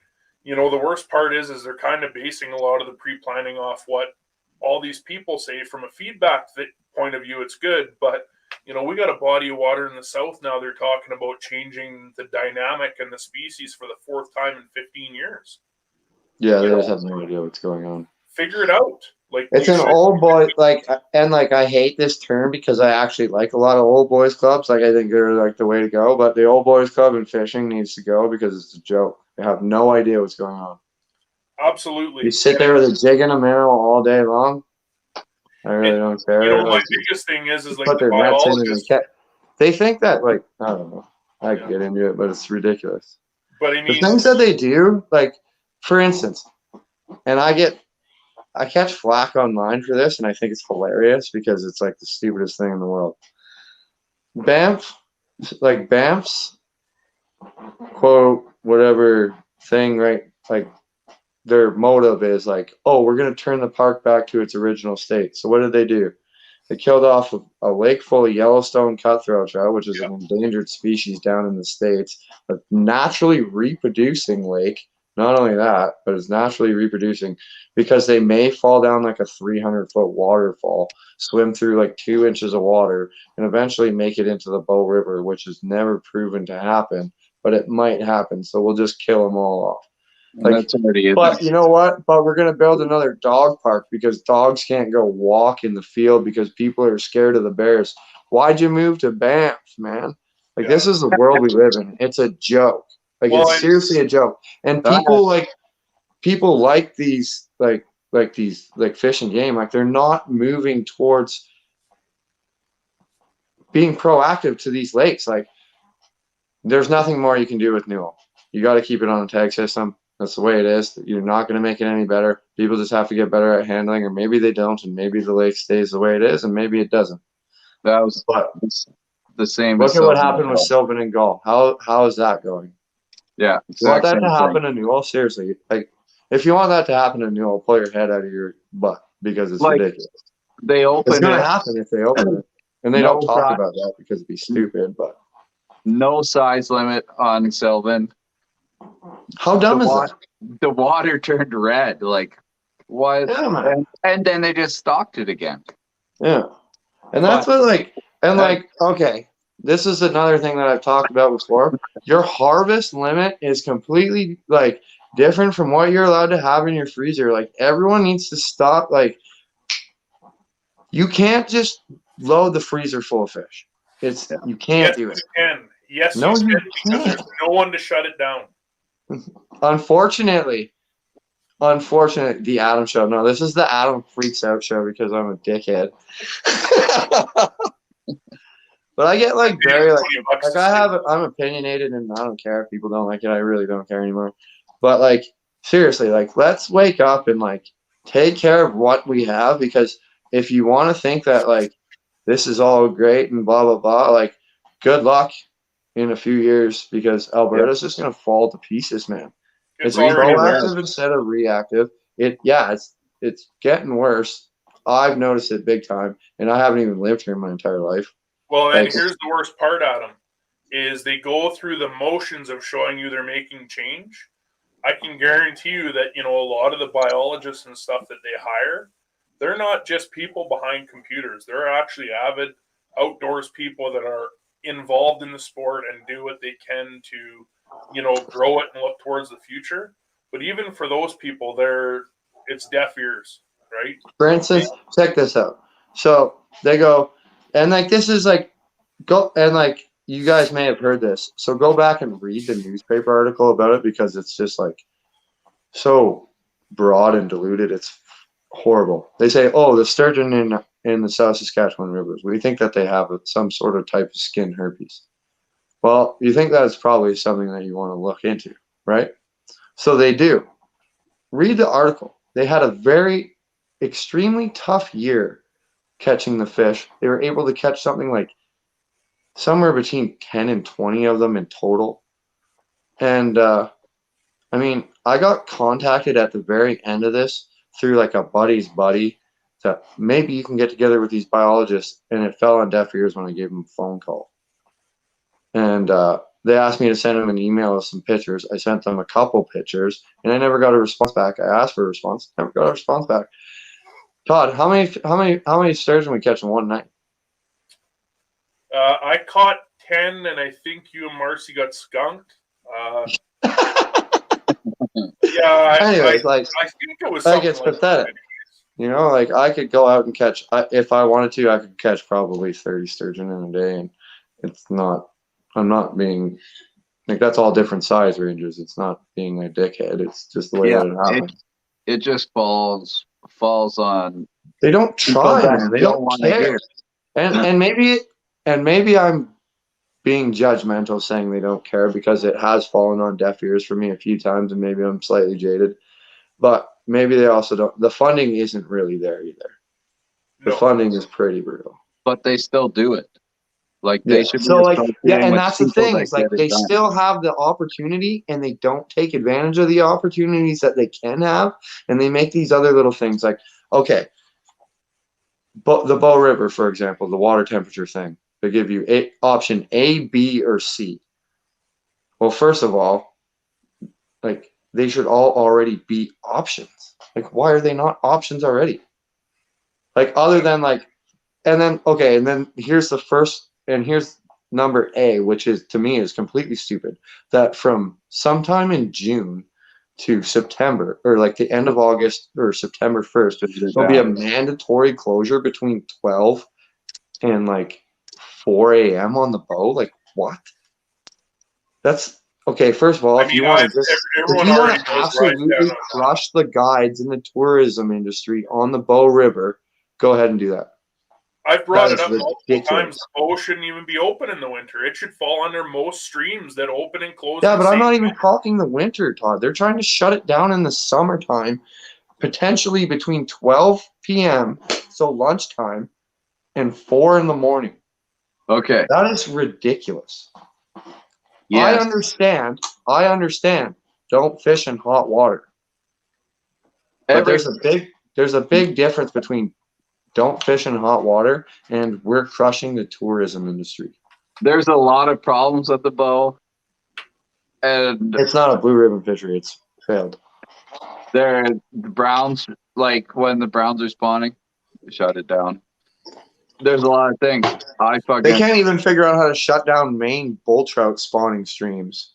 you know, the worst part is they're kind of basing a lot of the pre-planning off what all these people say from a feedback point of view. It's good, but you know, we got a body of water in the south now. They're talking about changing the dynamic and the species for the 4th time in 15 years. Yeah, they just have no idea what's going on. Figure it out. Like It's an old boy, and I hate this term because I actually like a lot of old boys clubs. Like I think they're like the way to go, but the old boys club in fishing needs to go because it's a joke. They have no idea what's going on. Absolutely. You sit there with a jig and a minnow all day long. I really don't care. You know, my Like, biggest thing is like put the their nets in and biologists. they think that like I don't know. I can get into it, but it's ridiculous. But I The mean, things that they do, like for instance, and I catch flack online for this, and I think it's hilarious because it's like the stupidest thing in the world. Banff's quote whatever thing, right? Like their motive is like, oh, we're gonna turn the park back to its original state. So what did they do? They killed off a lake full of Yellowstone cutthroat trout, which is an endangered species down in the States, a naturally reproducing lake. Not only that, but it's naturally reproducing because they may fall down like a 300-foot waterfall, swim through like 2 inches of water, and eventually make it into the Bow River, which is never proven to happen, but it might happen. So we'll just kill them all off. Like, That's already in but there. you know what? But we're gonna build another dog park because dogs can't go walk in the field because people are scared of the bears. Why'd you move to Banff, man? Like, this is the world we live in. It's a joke. Like, Well, it's and- seriously a joke. And people like these like fish and game. Like, they're not moving towards being proactive to these lakes. Like, there's nothing more you can do with Newell. You got to keep it on a tag system. That's the way it is. You're not going to make it any better. People just have to get better at handling, or maybe they don't, and maybe the lake stays the way it is, and maybe it doesn't. That was But the same. look as at what Sylvan happened with Gulf. Sylvan and Gull. How is that going? Yeah, You want exact that same to thing. happen to Newell? Seriously, like, if you want that to happen to Newell, pull your head out of your butt because it's Like, ridiculous. They It's open going to it. happen if they open it, and they No don't talk size- about that because it'd be stupid. But No size limit on Sylvan. how dumb is that? The water turned red. Like, what? Yeah, man. And then they just stocked it again. Yeah. And that's what, like, and like, okay, this is another thing that I've talked about before. Your harvest limit is completely, like, different from what you're allowed to have in your freezer. Like, everyone needs to stop. Like, you can't just load the freezer full of fish. You can't yes, do it. you can. Yes, No, you you can, because can't. there's no one to shut it down. Unfortunately, the Adam show. No, this is the Adam freaks out show because I'm a dickhead. But I get like very like I'm opinionated and I don't care if people don't like it. I really don't care anymore. But like, seriously, like, let's wake up and like take care of what we have, because if you want to think that like this is all great and blah blah blah, like, good luck in a few years, because Alberta's just gonna fall to pieces, man. It's already proactive instead of reactive. It's getting worse. I've noticed it big time, and I haven't even lived here my entire life. Well, and Like- here's the worst part, Adam, is they go through the motions of showing you they're making change. I can guarantee you that, a lot of the biologists and stuff that they hire, they're not just people behind computers. They're actually avid outdoors people that are involved in the sport and do what they can to, grow it and look towards the future. But even for those people, it's deaf ears, right? For instance, check this out. So they go, and like, this is like, go, and like, you guys may have heard this. So go back and read the newspaper article about it, because it's just like so broad and diluted. It's horrible. They say, oh, the sturgeon in the South Saskatchewan rivers, we think that they have some sort of type of skin herpes. Well, you think that's probably something that you want to look into, right? So they do. Read the article. They had a very extremely tough year catching the fish. They were able to catch something like somewhere between 10 and 20 of them in total. And I mean, I got contacted at the very end of this through like a buddy's buddy that maybe you can get together with these biologists, and it fell on deaf ears when I gave them a phone call. And they asked me to send them an email with some pictures. I sent them a couple pictures, and I never got a response back. I asked for a response, never got a response back. Todd, how many sturgeon we catch in one night? I caught 10, and I think you and Marcy got skunked. Yeah, Anyways, I think it was like, something it's like pathetic. You know, like, I could go out and catch, if I wanted to, I could catch probably 30 sturgeon in a day, and I'm not being, like, that's all different size ranges. It's not being a dickhead. It's just the way that it happens. It just falls on. They don't try, that man. They don't don't wanna care. hear. And maybe I'm being judgmental saying they don't care, because it has fallen on deaf ears for me a few times, and maybe I'm slightly jaded. But maybe they also don't. The funding isn't really there either. The No. funding is pretty brutal. But they still do it. Like, they should. So, like, yeah, and with that's the people thing. that It's like get it they done. still have the opportunity, and they don't take advantage of the opportunities that they can have, and they make these other little things like, okay, but the Bow River, for example, the water temperature thing, they give you option A, B, or C. Well, first of all, like, they should all already be options. Like, why are they not options already? Like, other than like, and then, okay, and then here's number A, which is, to me, is completely stupid. That from sometime in June to September, or like the end of August or September 1st, there'll be a mandatory closure between 12 and like 4 a.m. on the bow. Like what? That's okay. First of all, if you want to everyone already knows where I absolutely stand on crush the guides in the tourism industry on the Bow River, go ahead and do that. I've brought it That up is multiple ridiculous. times. The bow shouldn't even be open in the winter. It should fall under most streams that open and close. Yeah, at the but I'm same not even time. talking the winter, Todd. They're trying to shut it down in the summertime, potentially between 12 p.m., so lunchtime, and 4 in the morning. Okay. That is ridiculous. Yes. I understand. Don't fish in hot water. But there's a big difference between don't fish in hot water and we're crushing the tourism industry. There's a lot of problems with the bow, and It's not a blue ribbon fishery. It's failed. the browns, like when the browns are spawning, shut it down. There's a lot of things. They can't even figure out how to shut down main bull trout spawning streams,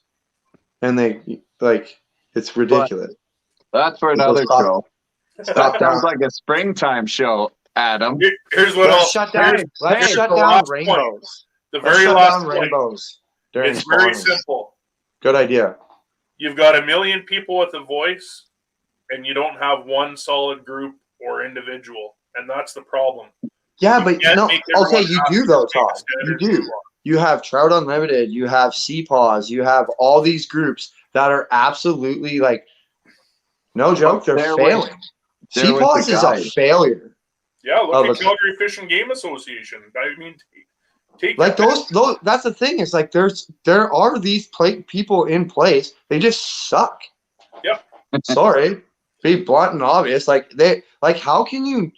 and it's ridiculous. That's for another show. That sounds like a springtime show, Adam. Here's what Let's shut down. Let's shut down rainbows. The very last point. Rainbows. It's very simple. Good idea. You've got a million people with a voice, and you don't have one solid group or individual, and that's the problem. Yeah, but no. Okay, you do though, Todd. You do. You have Trout Unlimited. You have Sea-Paws. You have all these groups that are absolutely like, no joke, they're failing. Sea-Paws is a failure. Yeah, look at Calgary Fish and Game Association. I mean, take like those. That's the thing. Is like there are these people in place. They just suck. Yep. Sorry, be blunt and obvious. How can you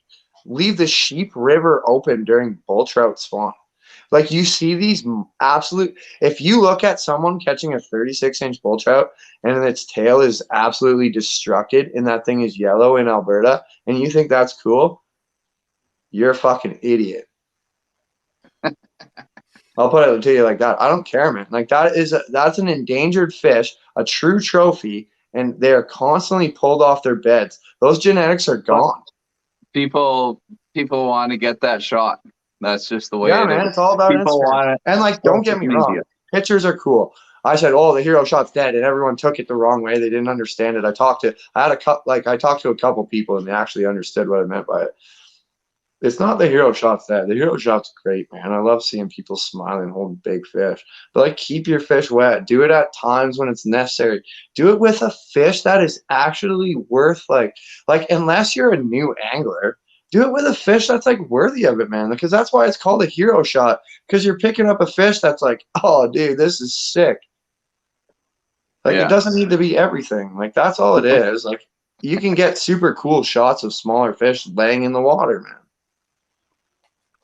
leave the Sheep River open during bull trout spawn? Like you see these absolute. If you look at someone catching a 36-inch bull trout and its tail is absolutely destructed and that thing is yellow in Alberta, and you think that's cool, you're a fucking idiot. I'll put it to you like that. I don't care, man. Like that's an endangered fish, a true trophy, and they are constantly pulled off their beds. Those genetics are gone. People want to get that shot. That's just the way it is. It's all about people want it. And like, don't get me wrong, pictures are cool. I said, "Oh, the hero shot's dead," and everyone took it the wrong way. They didn't understand it. I talked to a couple people, and they actually understood what I meant by it. It's not the hero shot's dead. The hero shot's great, man. I love seeing people smiling, holding big fish. But like, keep your fish wet. Do it at times when it's necessary. Do it with a fish that is actually worth like unless you're a new angler. Do it with a fish that's like worthy of it, man. Because that's why it's called a hero shot. Because you're picking up a fish that's like, oh, dude, this is sick. Like It doesn't need to be everything. Like that's all it is. Like you can get super cool shots of smaller fish laying in the water, man.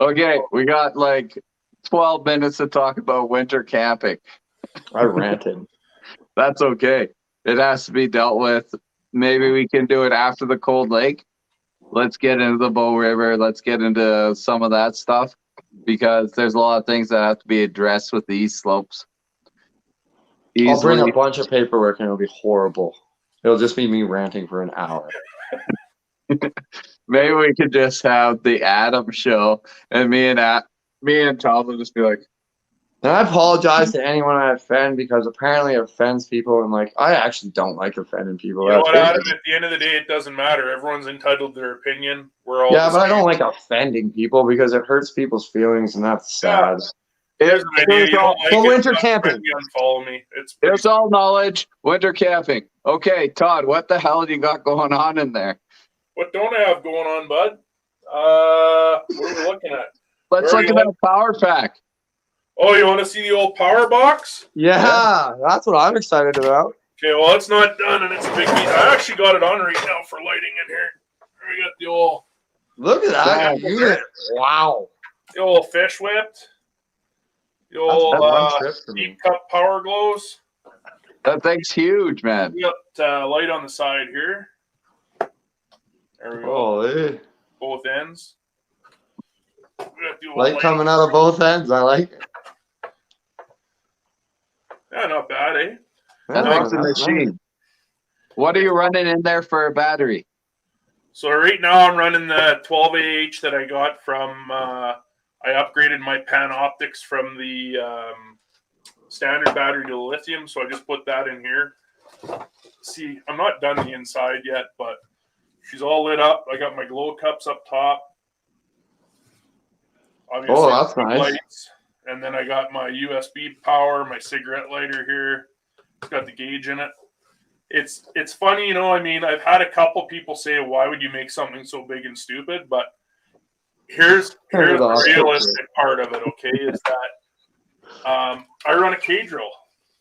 Okay, we got like 12 minutes to talk about winter camping. I ranted. That's okay. It has to be dealt with. Maybe we can do it after the Cold Lake. Let's get into the Bow River. Let's get into some of that stuff because there's a lot of things that have to be addressed with these slopes. I'll bring a bunch of paperwork and it'll be horrible. It'll just be me ranting for an hour. Maybe we could just have the Adam show and me and Tom will just be like. And I apologize to anyone I offend because apparently it offends people, and like I actually don't like offending people. You know what, Adam? At the end of the day, it doesn't matter. Everyone's entitled to their opinion. We're all but I don't like offending people because it hurts people's feelings, and that's sad. Here's an idea. You don't like winter camping. Unfollow me. It's all knowledge. Winter camping. Okay, Todd, what the hell do you got going on in there? What don't I have going on, bud? What are we looking at? Let's look at that power pack. Oh, you want to see the old power box? Yeah, that's what I'm excited about. Okay, well, it's not done, and it's a big piece. I actually got it on right now for lighting in here. We got the old... Look at that unit. Wow. The old fish whipped. The old deep cup power glows. That thing's huge, man. We got light on the side here. There we go. Holy. Both ends. Light coming out of both ends. I like it. Yeah, not bad, eh? That thing's a machine. What are you running in there for a battery? So right now I'm running the 12AH that I got from. I upgraded my Panoptics from the standard battery to the lithium, so I just put that in here. See, I'm not done the inside yet, but she's all lit up. I got my glow cups up top. Obviously, Oh, that's nice. lights. And then I got my USB power, my cigarette lighter here. It's got the gauge in it. It's funny, you know, I mean, I've had a couple people say, why would you make something so big and stupid? But here's the realistic part of it, okay, is that I run a K-drill,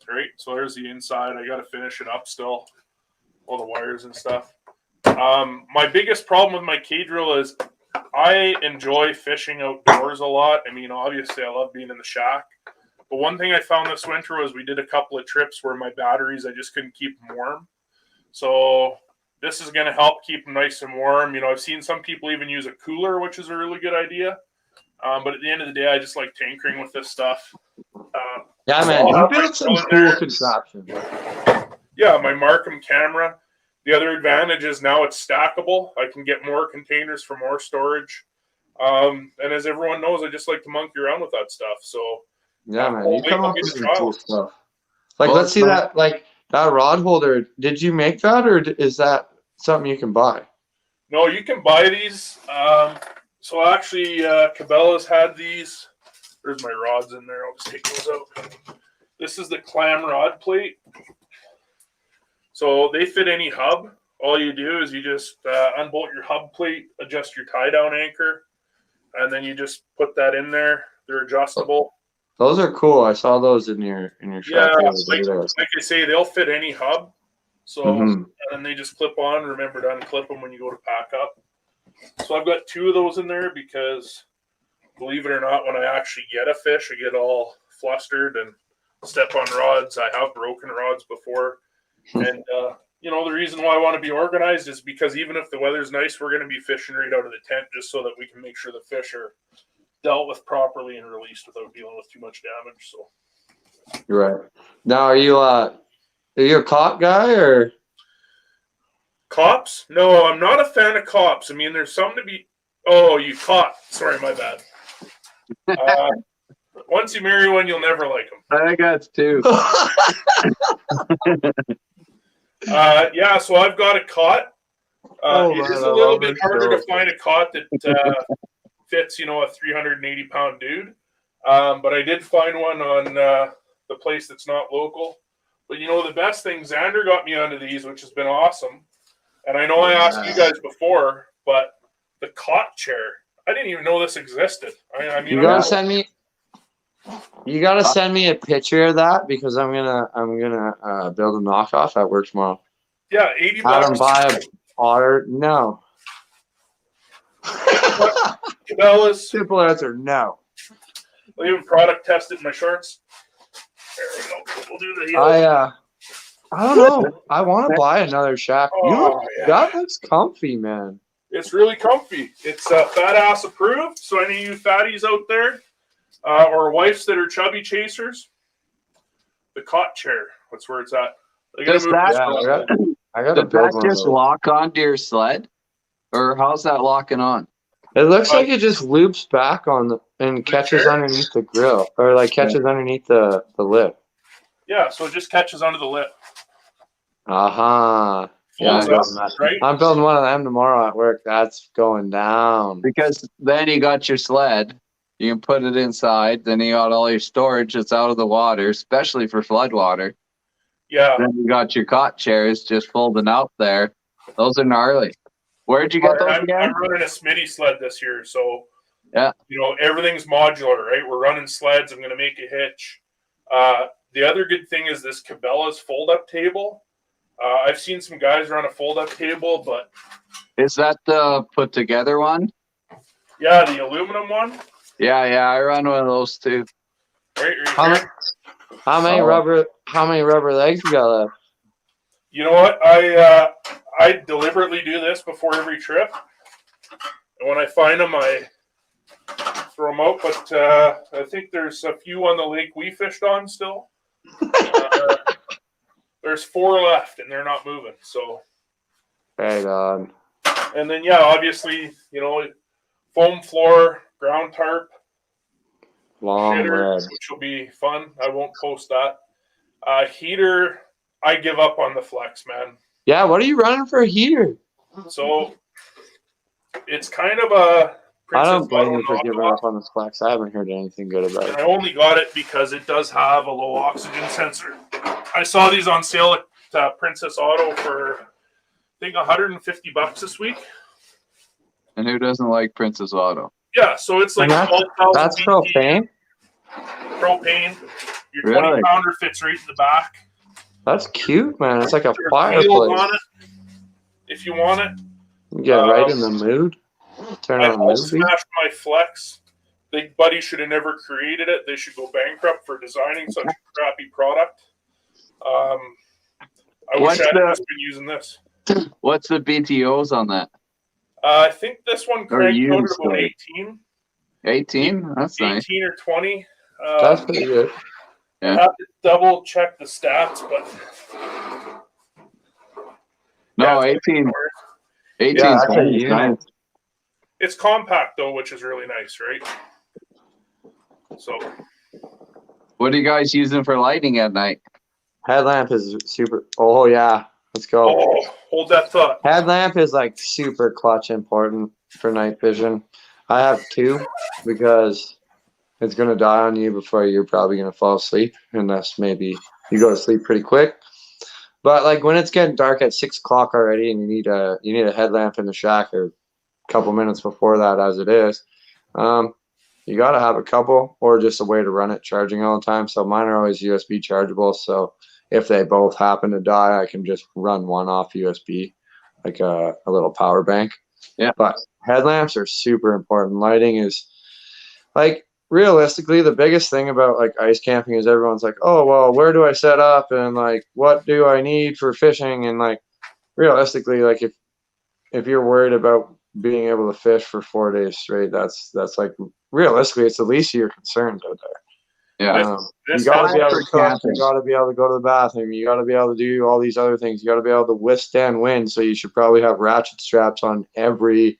right? So there's the inside. I got to finish it up still, all the wires and stuff. My biggest problem with my K-drill is I enjoy fishing outdoors a lot. I mean, obviously, I love being in the shack. But one thing I found this winter was we did a couple of trips where my batteries, I just couldn't keep them warm. So this is going to help keep them nice and warm. You know, I've seen some people even use a cooler, which is a really good idea. But at the end of the day, I just like tinkering with this stuff. Yeah, man, you built some cool contraptions. Yeah, my Markham camera. The other advantage is now it's stackable. I can get more containers for more storage. And as everyone knows, I just like to monkey around with that stuff. So yeah, man, you come up with some cool stuff. Like, Well, let's see that, like that rod holder. Did you make that, or is that something you can buy? No, you can buy these. So actually, Cabela's had these. There's my rods in there. I'll just take those out. This is the clam rod plate. So they fit any hub. All you do is you just unbolt your hub plate, adjust your tie down anchor, and then you just put that in there. They're adjustable. Those are cool. I saw those in your shop. Yeah, like I say, they'll fit any hub. So Mhm. and they just clip on. Remember to unclip them when you go to pack up. So I've got 2 of those in there because, believe it or not, when I actually get a fish, I get all flustered and step on rods. I have broken rods before. And, you know, the reason why I want to be organized is because even if the weather's nice, we're going to be fishing right out of the tent just so that we can make sure the fish are dealt with properly and released without dealing with too much damage. So, Right. Now, are you a cop guy or? cops? No, I'm not a fan of cops. I mean, there's something to be. Oh, you caught. Sorry, my bad. Once you marry one, you'll never like them. I think that's 2. Yeah, so I've got a cot. It is a little bit harder to find a cot that fits, you know, a 380-pound dude. But I did find one on the place that's not local. But, you know, the best thing, Xander got me onto these, which has been awesome. And I know I asked you guys before, but the cot chair, I didn't even know this existed. I mean, you gotta send me. You gotta send me a picture of that because I'm gonna build a knockoff at work tomorrow. Yeah, $80. I don't buy a otter. No. Cabela's. Simple answer. No. I'll even product test it in my shorts. There we go. We'll do the heel. I don't know. I want to buy another shack. Oh, yeah. That looks comfy, man. It's really comfy. It's fat ass approved. So any of you fatties out there, or wives that are chubby chasers, the cot chair. That's where it's at. Does that, I got to does build that one just of those. lock onto your sled? Or how's that locking on? It looks like it just loops back on and catches underneath the grill, or like catches underneath the lip. Yeah, so it just catches under the lip. Aha. Yeah, Folds up, right? I'm building one of them tomorrow at work. That's going down. Because then you got your sled, you can put it inside, then you got all your storage that's out of the water, especially for flood water. Yeah. Then you got your cot chairs just folding out there. Those are gnarly. Where'd you get those I'm again? running a Smitty sled this year, so Yeah. you know, everything's modular, right? We're running sleds. I'm going to make a hitch. The other good thing is this Cabela's fold-up table. I've seen some guys run a fold-up table, but Is that the put together one? yeah, the aluminum one. Yeah, I run one of those too. Right How many rubber legs you got left? You know what? I deliberately do this before every trip, and when I find them, I throw them out. But I think there's a few on the lake we fished on still. There's 4 left, and they're not moving. So, Right on. and then obviously, foam floor, ground tarp, Long shitter, red. which will be fun. I won't post that. Heater, I give up on the flex, man. Yeah, what are you running for a heater? So it's kind of a I Princess don't blame Auto you for giving knockoff. up on this flex. I haven't heard anything good about And I it. only got it because it does have a low oxygen sensor. I saw these on sale at Princess Auto for, I think, $150 this week. And who doesn't like Princess Auto? Yeah, so it's like And 12,000 that's propane? Propane. Your Really? 20-pounder fits right in the back. That's cute, man. It's like a There's wheels fireplace. on it if you want it. You get right in the mood. Turn I on a almost movie. smashed my Flex. Big Buddy should have never created it. They should go bankrupt for designing such a crappy product. I wish What's I had the- just been using this. What's the BTOs on that? I think this one cranked out at used, about like- 18. 18? That's nice. 18 or 20. That's pretty good. I have to double check the stats, but No, it's 18. 18 Yeah, is that's a nice. unit. it's compact though, which is really nice, right? So What are you guys using for lighting at night? Headlamp is super. Oh, yeah. Let's go. hold that thought. Headlamp is like super clutch important for night vision. I have 2 because it's going to die on you before you're probably going to fall asleep, unless maybe you go to sleep pretty quick. But like when it's getting dark at 6 o'clock already and you need a headlamp in the shack, or a couple minutes before that as it is, you got to have a couple, or just a way to run it charging all the time. So mine are always USB chargeable. So if they both happen to die, I can just run one off USB, like a little power bank. Yeah. But headlamps are super important. Lighting is like, realistically, the biggest thing about like ice camping is everyone's like, oh, well, where do I set up? And like, what do I need for fishing? And like, realistically, like if you're worried about being able to fish for 4 days straight, that's like, realistically, it's the least of your concerns out there. Yeah. This You gotta has- be able to cook. camping. You gotta be able to go to the bathroom. You gotta be able to do all these other things. You gotta be able to withstand wind. So you should probably have ratchet straps on every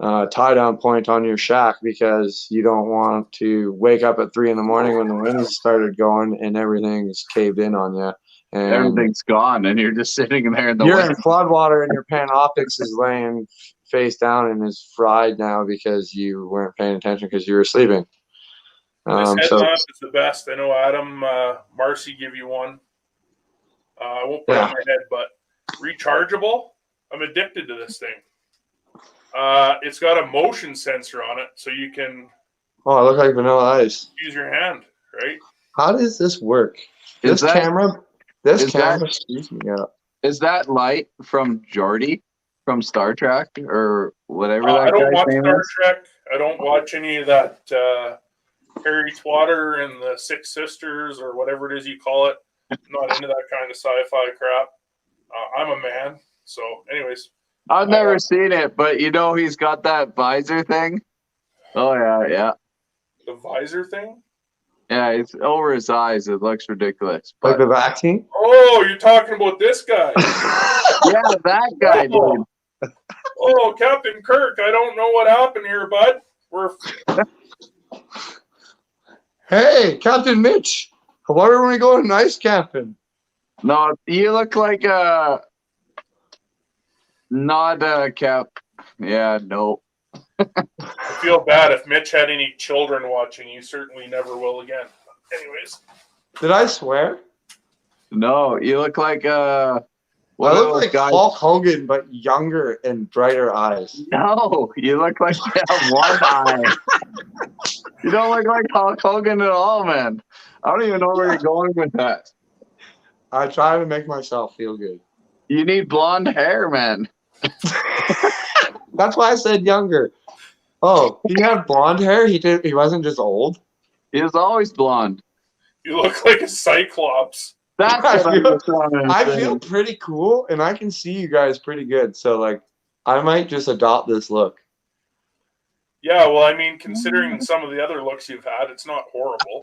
tie down point on your shack, because you don't want to wake up at 3 a.m. when the winds started going and everything's caved in on you. And Everything's gone, and you're just sitting there in the you're wind. in floodwater and your Panoptix is laying face down and is fried now because you weren't paying attention because you were sleeping. This So headlamp is the best. I know Adam, Marcy give you one. I won't put it on my head, but rechargeable. I'm addicted to this thing. It's got a motion sensor on it, so you can oh, I look like Vanilla Ice. use your hand, right? How does this work? Is This that- camera is that- screws me up. Is that light from Geordi from Star Trek or whatever I that don't guy's watch name Star is? Trek. I don't watch any of that Harry Twatter and the Six Sisters or whatever it is you call it. I'm not into that kind of sci-fi crap. I'm a man. So, anyways, I've never seen it, but you know he's got that visor thing. Oh yeah. the visor thing. Yeah, it's over his eyes. It looks ridiculous. Like But the vaccine? Oh, you're talking about this guy. yeah, that guy, dude. Oh, Captain Kirk, I don't know what happened here, bud. We're Hey, Captain Mitch. Why are we going ice camping? No, you look like not a cap. Yeah, no. I feel bad if Mitch had any children watching. You certainly never will again. Anyways, Did I swear? No, you look like I one of look those like guys. Hulk Hogan, but younger and brighter eyes. No, you look like you have one eye. You don't look like Hulk Hogan at all, man. I don't even know where you're going with that. I try to make myself feel good. You need blonde hair, man. That's why I said younger. Oh, he had blonde hair? He wasn't just old? He was always blonde. you look like a cyclops. That's I what I feel- was trying to I say. feel pretty cool, and I can see you guys pretty good. So, like, I might just adopt this look. Yeah, well, I mean, considering some of the other looks you've had, it's not horrible.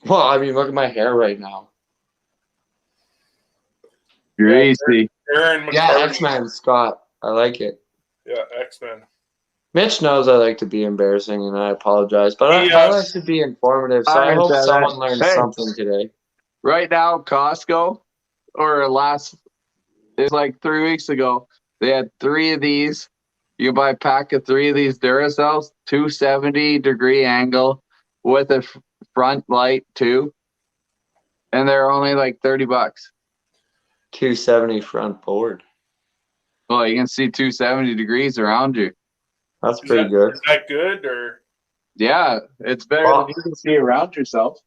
Well, I mean, look at my hair right now. Greasy. Aaron Yeah, McCarty. X-Men Scott. I like it. Yeah, X-Men. Mitch knows I like to be embarrassing, and I apologize, but He, I like to be informative. So I I hope said someone that. learned Hey. something today. Right now, Costco, it's like 3 weeks ago, they had 3 of these. You can buy a pack of 3 of these Duracells, 270-degree angle with a front light too. And they're only like $30. 270 front board. Well, you can see 270 degrees around you. That's pretty good. Is that good or? Yeah, it's better Well- than you can see around yourself.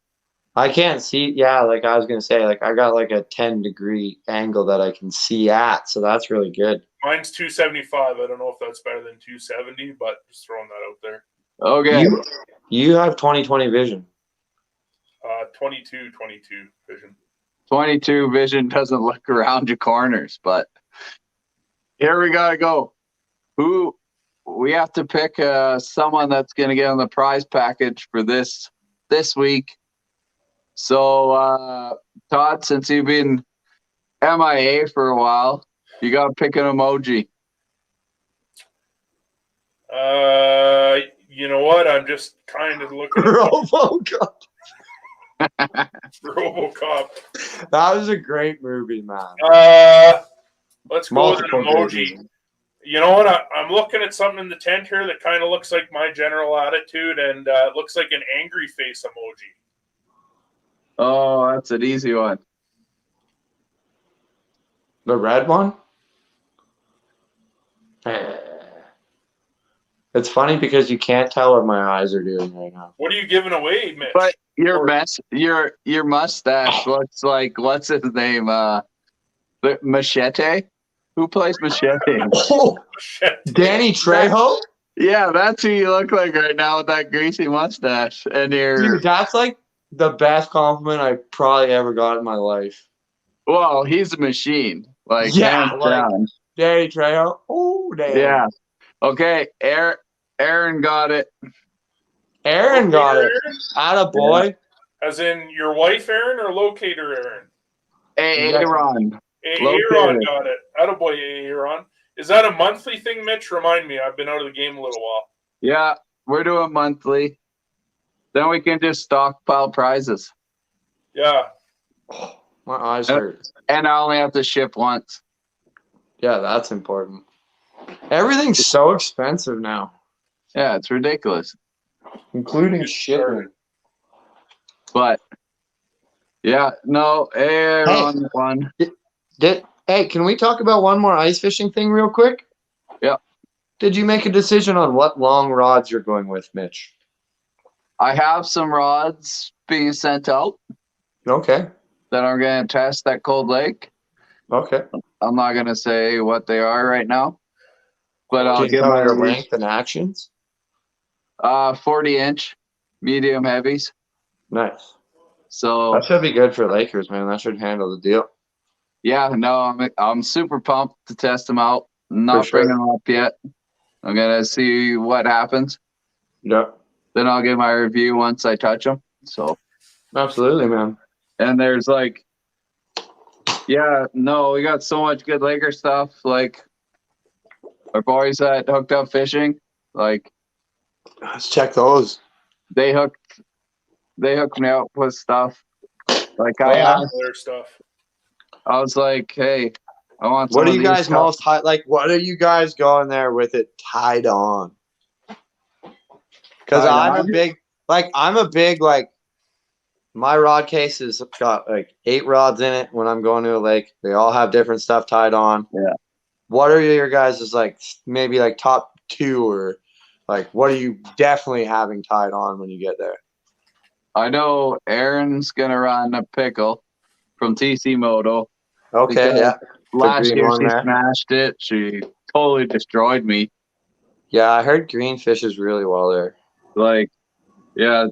I can't see. Yeah, like I was gonna say, like I got like a 10-degree angle that I can see at, so that's really good. Mine's 275. I don't know if that's better than 270, but just throwing that out there. Okay. You have 20/20 vision. 22 vision. 22 vision doesn't look around your corners, but here we gotta go. We have to pick someone that's gonna get on the prize package for this week. So Todd, since you've been MIA for a while, you gotta pick an emoji. You know what? I'm just kind of looking at RoboCop. RoboCop. That was a great movie, man. Let's go with an Multiple emoji. good. You know what? I'm looking at something in the tent here that kind of looks like my general attitude, and it looks like an angry face emoji. Oh, that's an easy one. The red one? It's funny because you can't tell what my eyes are doing right now. What are you giving away, Mitch? But your mustache looks like, what's his name? The Machete? Who plays Machete? Oh, Shit. Danny Trejo? Yeah, that's who you look like right now with that greasy mustache. And Dude, that's like the best compliment I probably ever got in my life. well, he's a machine. Like, Yeah, hands like- down. Danny Trejo? Oh, damn. Yeah. Okay, Aaron got it. Aaron got it. Aaron? Atta boy. As in your wife, Aaron, or locator, Aaron? Aaron. Aaron Locator. got it. Attaboy, Aaron. Is that a monthly thing, Mitch? Remind me. I've been out of the game a little while. Yeah, we're doing monthly. Then we can just stockpile prizes. Yeah. My eyes hurt. And I only have to ship once. Yeah, that's important. Everything's so expensive now, Yeah, it's ridiculous. including shipping. But yeah, no, Aaron won. Hey, can we talk about one more ice fishing thing real quick? Yeah. Did you make a decision on what long rods you're going with, Mitch? I have some rods being sent out Okay. that I'm going to test at Cold Lake. Okay. I'm not going to say what they are right now, but I'll Can you give tell my me your length and actions? 40-inch medium heavies. Nice. So That should be good for Lakers, man. That should handle the deal. yeah, no, I'm super pumped to test them out. Not For sure. bringing them up yet. I'm gonna see what happens. Yep. Then I'll give my review once I touch them. So, Absolutely, man. and there's like, yeah, no, we got so much good Laker stuff. Like our boys that Hooked Up Fishing, like Let's check those. they hooked me up with stuff. Like Oh, yeah. Other stuff. I was like, hey, I want. What some are of you these guys stuff. most high? Like, what are you guys going there with it tied on? Because Tied I'm on? a big like. My rod case has got like 8 rods in it when I'm going to a lake. They all have different stuff tied on. Yeah. What are your guys' like maybe like top 2 or like what are you definitely having tied on when you get there? I know Aaron's gonna run a pickle from TC Moto. Okay, Because yeah. Last green year one she there. smashed it. She totally destroyed me. Yeah, I heard green fishes really well there. Like, yeah,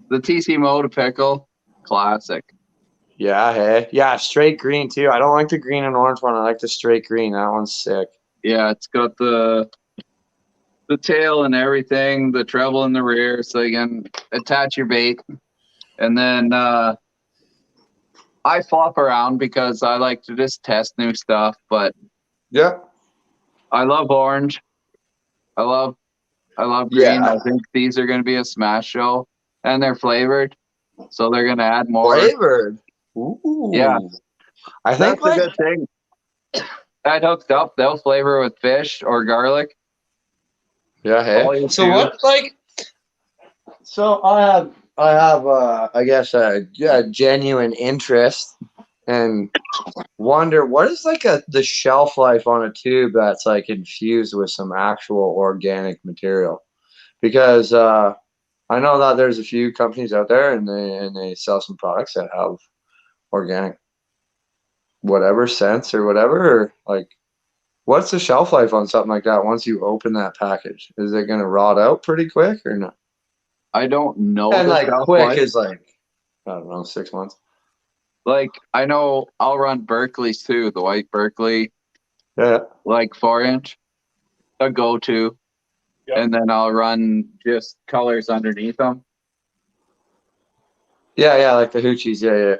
the TC Moto pickle, classic. Yeah, hey. Yeah, straight green too. I don't like the green and orange one. I like the straight green. That one's sick. Yeah, it's got the tail and everything, the treble in the rear, so you can attach your bait. And then I flop around because I like to just test new stuff, but Yeah. I love orange. I love green. Yeah. I think these are going to be a smash show, and they're flavored, so they're going to add more. Flavored. Ooh. Yeah. I think That's a good thing. That hooked up, they'll flavor with fish or garlic. Yeah. All Hey. you So do- what? Like. So I have I guess a genuine interest and wonder what is like the shelf life on a tube that's like infused with some actual organic material, because I know that there's a few companies out there and they sell some products that have organic whatever scents or whatever, or like what's the shelf life on something like that once you open that package? Is it gonna rot out pretty quick or not? I don't know. And the like shelf quick life. is like, I don't know, 6 months. Like I know I'll run Berkeley's too, the white Berkeley, Yeah. like 4-inch, a go-to, Yep. and then I'll run just colors underneath them. Yeah, like the hoochies. Yeah.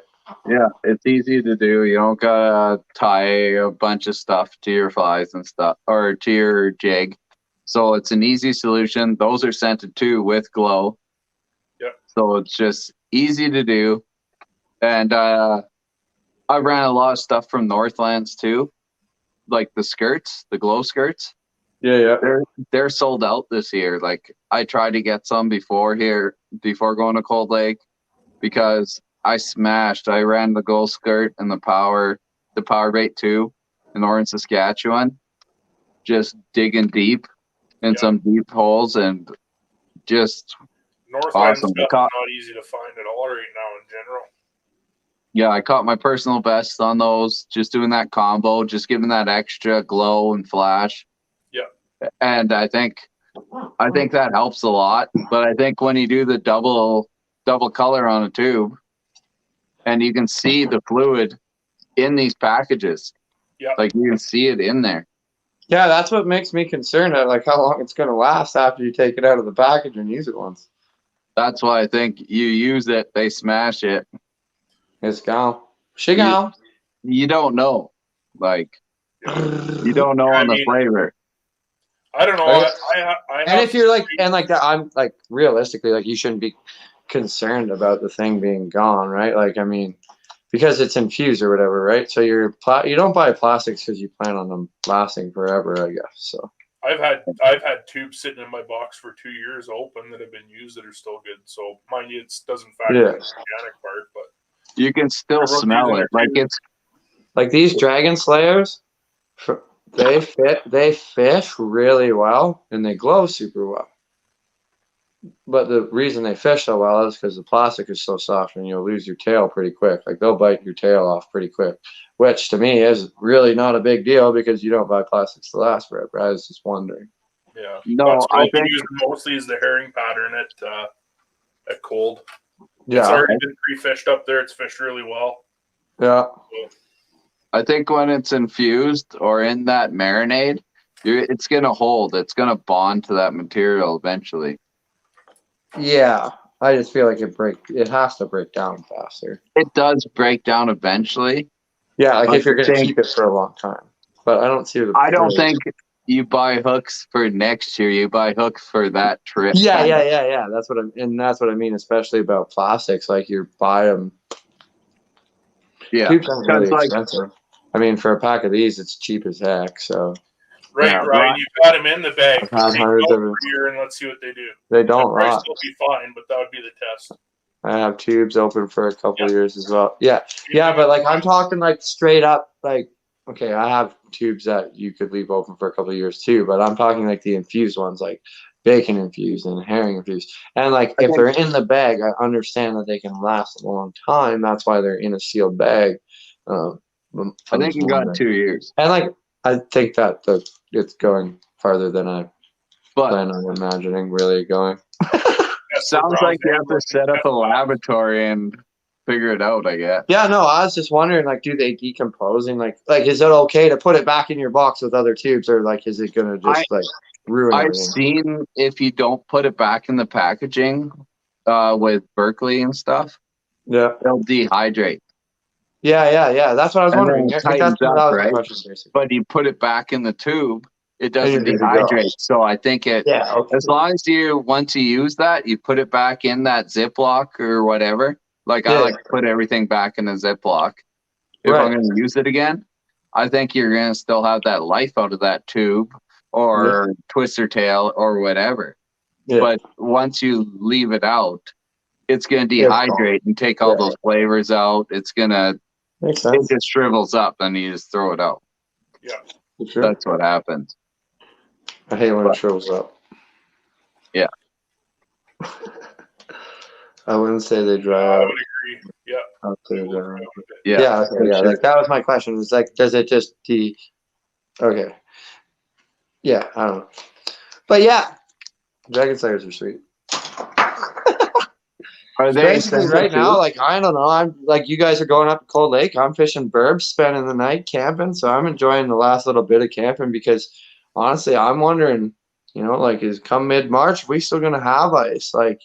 Yeah, it's easy to do. You don't gotta tie a bunch of stuff to your flies and stuff, or to your jig. So it's an easy solution. Those are scented too with glow. Yep. So it's just easy to do. And I ran a lot of stuff from Northlands too, like the skirts, the glow skirts. Yeah. They're sold out this year. Like I tried to get some before going to Cold Lake, because I smashed. I ran the gold skirt and the power bait too in Northern Saskatchewan, just digging deep in some deep holes, and just Northland awesome. stuff is not easy to find at all right now in general. Yeah, I caught my personal best on those, just doing that combo, just giving that extra glow and flash. Yeah. And I think that helps a lot. But I think when you do the double color on a tube, and you can see the fluid in these packages. Yeah. Like you can see it in there. Yeah, that's what makes me concerned at like how long it's gonna last after you take it out of the package and use it once. That's why I think you use it, they smash it. It's gone. She gone. You don't know. Like you don't know on the flavor. I don't know. I and if you're like, and like that, I'm like realistically, like you shouldn't be concerned about the thing being gone, right? Like, I mean, because it's infused or whatever, right? So you don't buy plastics because you plan on them lasting forever, I guess. So I've had tubes sitting in my box for 2 years open that have been used that are still good. So mind you, it doesn't factor in the organic part, but you can still smell it. Like it's like these Dragon Slayers, they fish really well and they glow super well. But the reason they fish so well is because the plastic is so soft and you'll lose your tail pretty quick. Like they'll bite your tail off pretty quick, which to me is really not a big deal because you don't buy plastics to last forever. I was just wondering. Yeah. No, that's what I I've been think using mostly is the herring pattern at Cold. Yeah. It's already been pre-fished up there. It's fished really well. Yeah. I think when it's infused or in that marinade, it's gonna hold. It's gonna bond to that material eventually. Yeah, I just feel like it has to break down faster. It does break down eventually. Yeah, like But if you're gonna keep it for a long time. But I don't see I don't think you buy hooks for next year. You buy hooks for that trip. Yeah. That's what I mean, especially about plastics. Like you buy them. Yeah, Tubes aren't really like expensive. I mean, for a pack of these, it's cheap as heck. So Right, Yeah, Ryan, you got them in the bag. I've had Take hundreds them of out them. for here and let's see what they do. they don't They'll probably rot. still be fine, but that would be the test. I have tubes open for a couple of years as well. Yeah, but like I'm talking like straight up, like okay, I have tubes that you could leave open for a couple of years too, but I'm talking like the infused ones, like bacon infused and herring infused. And like if they're in the bag, I understand that they can last a long time. That's why they're in a sealed bag. I think you got 2 years. And like I think that it's going farther than I But plan on imagining really going. sounds like you have to set up a laboratory and figure it out, I guess. Yeah, no, I was just wondering, like, do they decompose? And like, is it okay to put it back in your box with other tubes, or like, is it gonna just like ruin I've everything? seen if you don't put it back in the packaging with Berkeley and stuff, Yeah. they'll dehydrate. Yeah. That's what I was And wondering. then I it think that's tightens up, that was my right? question, basically. But you put it back in the tube, it And you're doesn't good to go. dehydrate. So I think it, Yeah. Okay. as long as once you use that, you put it back in that Ziploc or whatever. Like I Yeah. like to put everything back in a Ziploc. If Right. I'm going to use it again, I think you're going to still have that life out of that tube or twister tail or whatever. Yeah. But once you leave it out, it's going to Yeah. dehydrate and take all those flavors out. It's going to, Makes it sense. just shrivels up and you just throw it out. Yeah. For sure. That's what happens. I hate when it shrivels up. Yeah. I wouldn't say they dry I out. would agree. Yeah. I'd say they dry out. Yeah. Okay, yeah. Like that was my question. It's like, does it just Okay. Yeah, I don't know. But yeah, Dragon Slayers are sweet. Are they Basically, right expensive now, too? like I don't know. I'm like you guys are going up to Cold Lake. I'm fishing burbs, spending the night camping. So I'm enjoying the last little bit of camping because honestly, I'm wondering, like is come mid March, we still gonna have ice? Like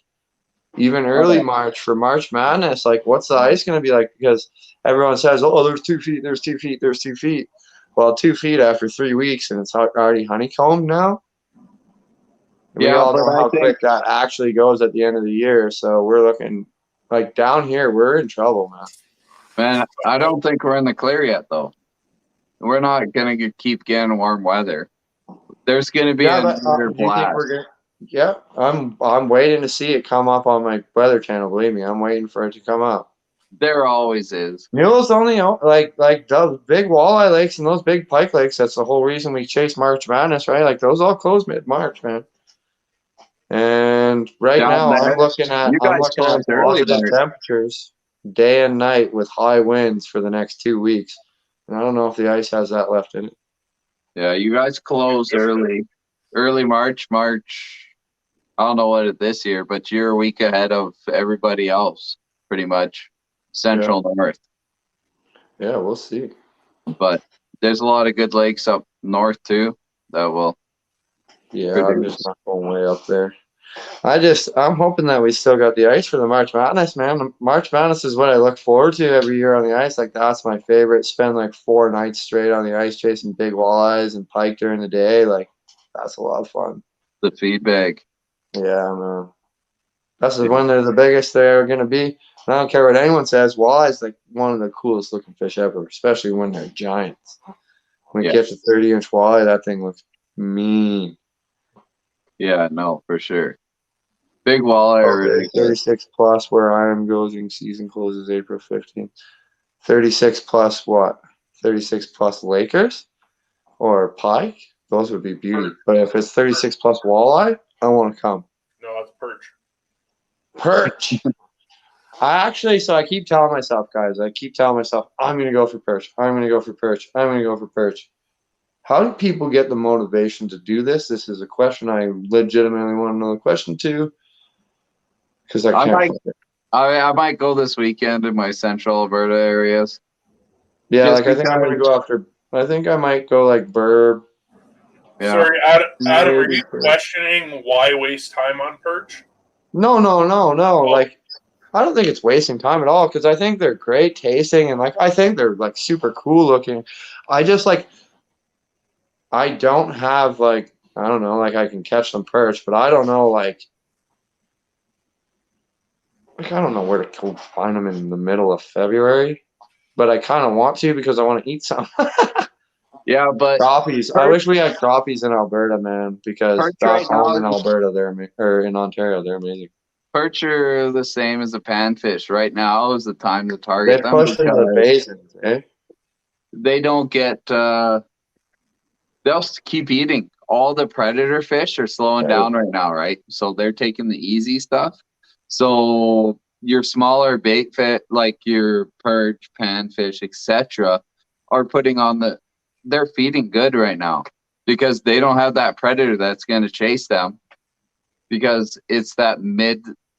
even early March for March Madness, like what's the ice gonna be like? Because everyone says, oh, there's 2 feet, there's 2 feet, there's 2 feet. Well, 2 feet after 3 weeks, and it's already honeycombed now. We Yeah, all but know I how think- quick that actually goes at the end of the year. So we're looking like down here, we're in trouble, man. Man, I don't think we're in the clear yet, though. We're not gonna keep getting warm weather. There's gonna be Yeah, another do you think blast. we're gonna? Yeah, I'm waiting to see it come up on my weather channel. Believe me, I'm waiting for it to come up. There always is. Mule's only like the big walleye lakes and those big pike lakes. That's the whole reason we chase March Madness, right? Like those all close mid March, man. And right Down now, there, I'm looking at you guys closed early, positive March. temperatures, day and night with high winds for the next 2 weeks. And I don't know if the ice has that left in it. Yeah, you guys closed early March. I don't know what it this year, but you're a week ahead of everybody else, pretty much, Central North. Yeah, we'll see. But there's a lot of good lakes up north too that will. Yeah, I'm just not going way up there. I'm hoping that we still got the ice for the March Madness, man. March Madness is what I look forward to every year on the ice. Like that's my favorite. Spend like 4 nights straight on the ice chasing big walleyes and pike during the day. Like that's a lot of fun. The feed bag. Yeah, man. That's when they're the biggest they're gonna be. I don't care what anyone says. Walleye's like one of the coolest looking fish ever, especially when they're giants. When you get to 30-inch walleye, that thing looks mean. Yeah, no, for sure. Big walleye are really good. 36 plus where Iron Gozing season closes April 15th. 36 plus what? 36 plus Lakers or pike? Those would be beauty. But if it's 36 plus walleye, I want to come. No, it's perch. Perch. I keep telling myself, guys, I'm going to go for perch. I'm going to go for perch. I'm going to go for perch. How do people get the motivation to do this? This is a question I legitimately want to know the question to. Because I can't. I might go this weekend in my central Alberta areas. Yeah, like I think I'm going to go after. I think I might go like Burb. Yeah. Sorry, Adam, are you questioning why waste time on perch? No. Like, I don't think it's wasting time at all because I think they're great tasting and like I think they're like super cool looking. I just like. I don't have like I don't know like I can catch some perch, but I don't know like I don't know where to go find them in the middle of February, but I kind of want to because I want to eat some. Yeah, but crappies. I wish we had crappies in Alberta, man, because back home in Alberta, or in Ontario, they're amazing. Perch are the same as the panfish. Right now is the time to target them. They push into the basins, eh? They don't get. They'll keep eating. All the predator fish are slowing down right now, right? So they're taking the easy stuff. So your smaller bait fish, like your perch, panfish, etc., are putting on the. They're feeding good right now because they don't have that predator that's going to chase them because it's that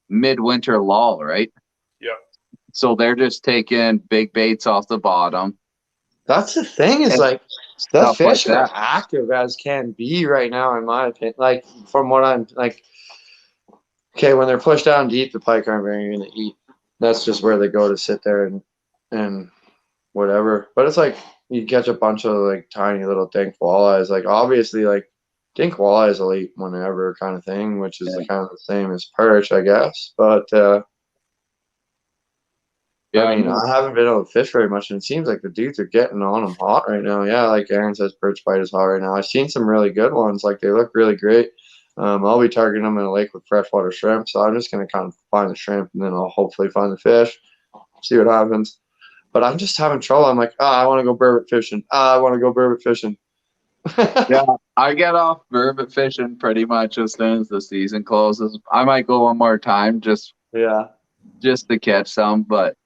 midwinter lull, right? Yeah. So they're just taking big baits off the bottom. That's the thing is like the fish are active as can be right now, in my opinion. Like from what I'm like, okay, when they're pushed down deep, the pike aren't very going to eat. That's just where they go to sit there and whatever. But it's like you catch a bunch of like tiny little dink walleyes. Like obviously, like dink walleyes will eat whenever kind of thing, which is Yeah. kind of the same as perch, I guess. But Yeah, I mean, I haven't been able to fish very much, and it seems like the dudes are getting on them hot right now. Yeah, like Aaron says, perch bite is hot right now. I've seen some really good ones. Like they look really great. I'll be targeting them in a lake with freshwater shrimp, so I'm just gonna kind of find the shrimp, and then I'll hopefully find the fish. See what happens. But I'm just having trouble. I'm like, I want to go burbot fishing. I want to go burbot fishing. yeah, I get off burbot fishing pretty much as soon as the season closes. I might go one more time just Yeah. to catch some, but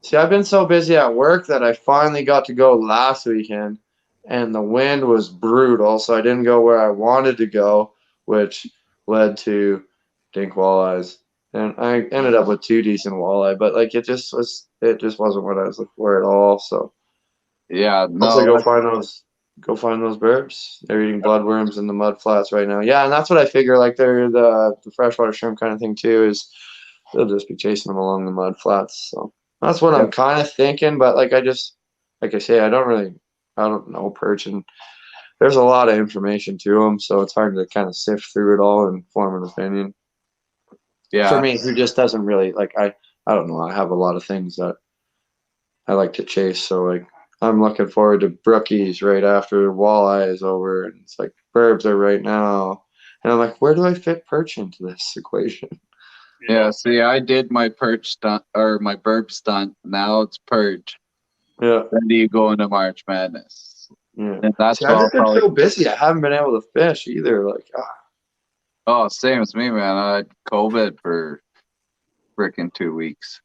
See, I've been so busy at work that I finally got to go last weekend, and the wind was brutal, so I didn't go where I wanted to go, which led to dink walleyes. And I ended up with 2 decent walleye, but like it just wasn't what I was looking for at all. So yeah, also no, go find those burbs. They're eating bloodworms in the mud flats right now. Yeah, and that's what I figure. Like they're the freshwater shrimp kind of thing too. Is they'll just be chasing them along the mud flats. So that's what I'm kind of thinking. But like I say, I don't know perch, and there's a lot of information to them, so it's hard to kind of sift through it all and form an opinion. yeah, For me, who just doesn't really like I don't know. I have a lot of things that I like to chase, so like I'm looking forward to brookies right after walleye is over, and it's like burbs are right now, and I'm like, where do I fit perch into this equation? yeah. See, I did my perch stunt or my burp stunt. Now it's perch. Yeah, Then do you go into March Madness? yeah. And that's See, I've all just been probably. so busy. I haven't been able to fish either. Like, Oh, same as me, man. I had COVID for freaking 2 weeks.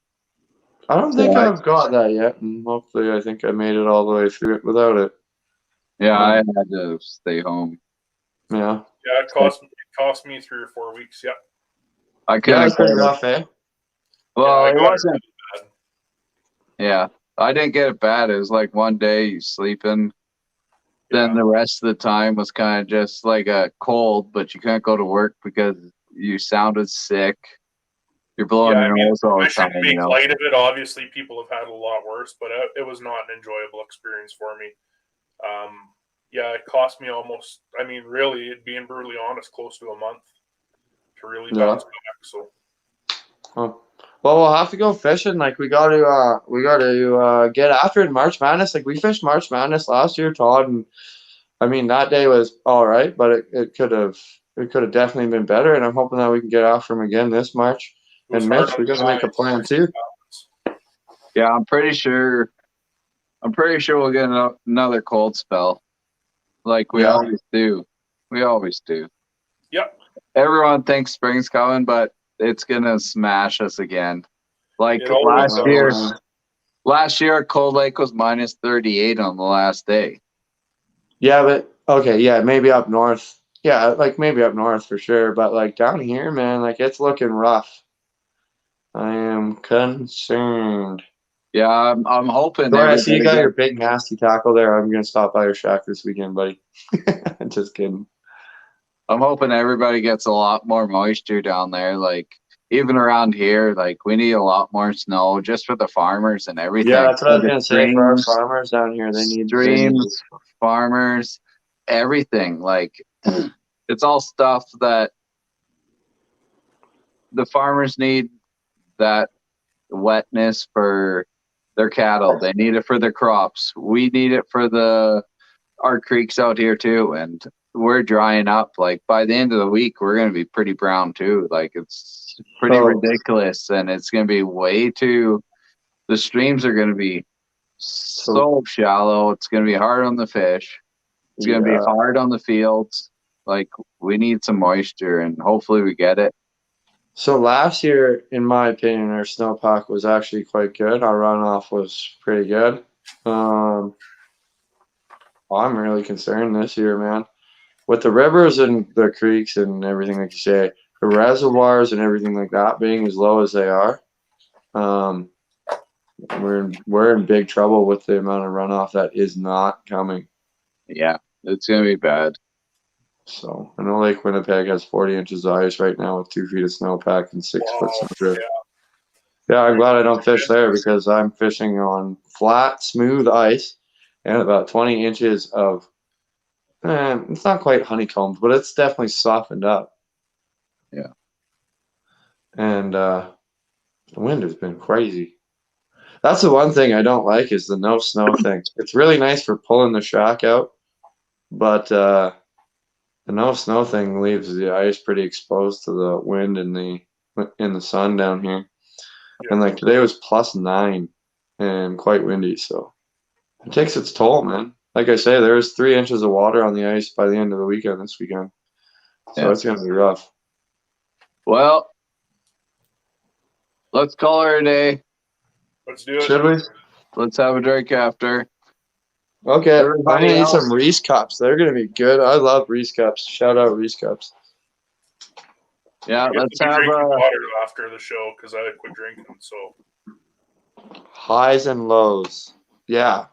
I don't think I've got that yet, and hopefully, I think I made it all the way through it without it. Yeah, I had to stay home. Yeah, Yeah, it cost me 3 or 4 weeks. Yeah. I yeah, couldn't. it's pretty rough, eh? Well, I it got wasn't. really bad. Yeah, I didn't get it bad. It was like one day you sleeping, then Yeah. the rest of the time was kind of just like a cold, but you couldn't go to work because you sounded sick. You're blowing Yeah, I your mean, nose all I the time, shouldn't make light of it. Obviously, people have had a lot worse, but it was not an enjoyable experience for me. Yeah, it cost me almost, I mean, really, being brutally honest, close to a month to really bounce back. So, Oh. Well, we'll have to go fishing. Like we got to get after it in March Madness. Like we fished March Madness last year, Todd, and I mean that day was all right, but it could have definitely been better. And I'm hoping that we can get after him again this March. it was And hard Mitch, on we got to make a guys. plan too. Yeah, I'm pretty sure we'll get another cold spell, like we Yeah. always do. We always do. Yep. Everyone thinks spring's coming, but it's gonna smash us again. Like It always last year, Cold Lake was minus 38 on the last day. Yeah, but okay, yeah, maybe up north. Yeah, like maybe up north for sure, but like down here, man, like it's looking rough. I am concerned. Yeah, I'm hoping. Sorry, I see you got everybody your big nasty tackle there. I'm gonna stop by your shack this weekend, buddy. Just kidding. I'm hoping everybody gets a lot more moisture down there. Like even around here, like we need a lot more snow just for the farmers and everything. Yeah, that's what I was For the gonna say. For our streams, farmers down here, they need streams, farmers, everything. Like it's all stuff that the farmers need, that wetness for their cattle. They need it for their crops. We need it for our creeks out here too. And we're drying up. Like by the end of the week, we're going to be pretty brown too. Like it's pretty ridiculous. And it's going to be the streams are going to be so shallow. It's going to be hard on the fish. It's going to be hard on the fields. Like we need some moisture and hopefully we get it. So last year, in my opinion, our snowpack was actually quite good. Our runoff was pretty good. I'm really concerned this year, man. With the rivers and the creeks and everything, like you say, the reservoirs and everything like that being as low as they are, we're in big trouble with the amount of runoff that is not coming. Yeah, it's gonna be bad. So I know Lake Winnipeg has 40 inches of ice right now with 2 feet of snowpack and 6 foot snow drift. Yeah, I'm glad I don't fish there because I'm fishing on flat, smooth ice and about 20 inches of, it's not quite honeycombed, but it's definitely softened up. Yeah. And the wind has been crazy. That's the one thing I don't like is the no snow thing. It's really nice for pulling the shack out, but the no snow thing leaves the ice pretty exposed to the wind and in the sun down here. And like today was +9 and quite windy, so it takes its toll, man. Like I say, there was 3 inches of water on the ice by the end of the weekend this weekend, so Yeah. it's gonna be rough. Well, let's call her a day. Let's do it. Should we? Let's have a drink after. Okay, I'm Everybody gonna eat else? some Reese cups. They're gonna be good. I love Reese cups. Shout out Reese cups. Yeah, We have let's to be have drinking a. water after the show because I quit drinking them. So Highs and lows. Yeah,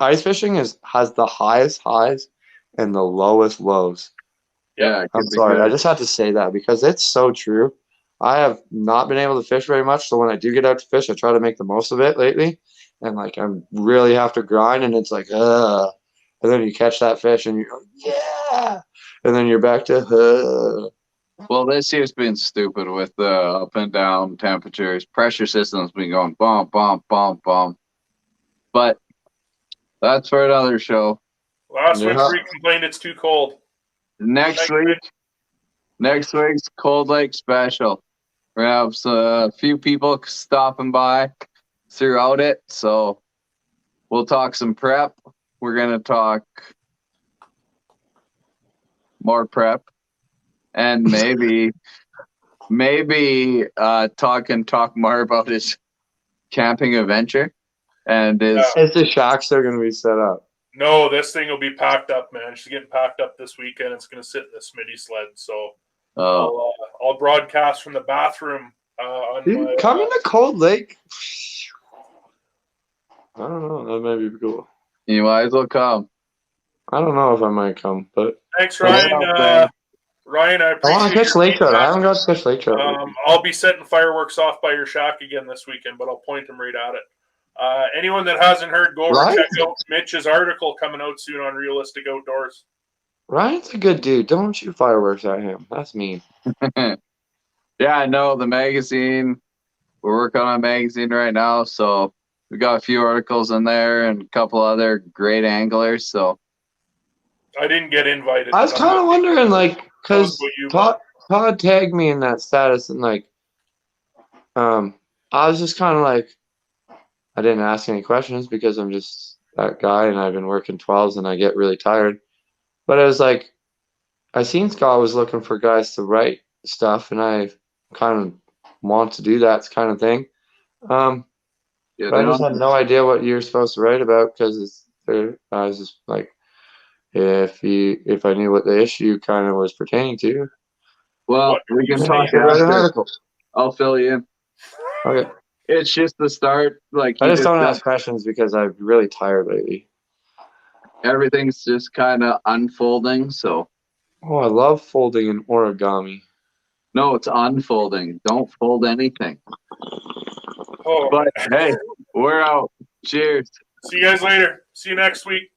ice fishing has the highest highs and the lowest lows. Yeah, it I'm could be sorry, I good. just had to say that because it's so true. I have not been able to fish very much, so when I do get out to fish, I try to make the most of it lately. And like I really have to grind, and it's like, and then you catch that fish, and you're like, yeah, and then you're back to. Well, this year's been stupid with the up and down temperatures. Pressure system's been going bump, bump, bump, bump. But that's for another show. last Yeah. winter we complained it's too cold. Next week's Cold Lake special. We're gonna have a few people stopping by throughout it, so we'll talk some prep. We're gonna talk more prep, and maybe talk more about his camping adventure and his. It's the shacks that are gonna be set up. No, this thing will be packed up, man. She's getting packed up this weekend. It's going to sit in the Smitty sled. So I'll broadcast from the bathroom. Dude, coming to Cold Lake. I don't know. That might be cool. You might as well come. I don't know if I might come, but Thanks, Ryan. Ryan, I I appreciate want to catch your lake trout. I feedback. haven't got to catch lake trout. I'll be setting fireworks off by your shack again this weekend, but I'll point them right at it. Anyone that hasn't heard, go over and check out Mitch's article coming out soon on Realistic Outdoors. Ryan's a good dude. Don't shoot fireworks at him. That's mean. Yeah, I know the magazine. We're working on a magazine right now, so we got a few articles in there and a couple other great anglers. So I didn't get invited. I was kind of wondering, like, because Todd Todd tagged me in that status, and like, I was just kind of like, I didn't ask any questions because I'm just that guy, and I've been working 12s, and I get really tired. But it was like, I seen Scott was looking for guys to write stuff, and I kind of want to do that kind of thing. yeah, But I just had no idea what you're supposed to write about because I was just like, if I knew what the issue kind of was pertaining to. Well, we can talk Write an after. article. I'll fill you in. Okay. It's just the start. Like I you just don't said, ask questions because I'm really tired lately. everything's just kind of unfolding. So Oh, I love folding in origami. no, it's unfolding. Don't fold anything. Oh, But hey, we're out. Cheers. see you guys later. See you next week.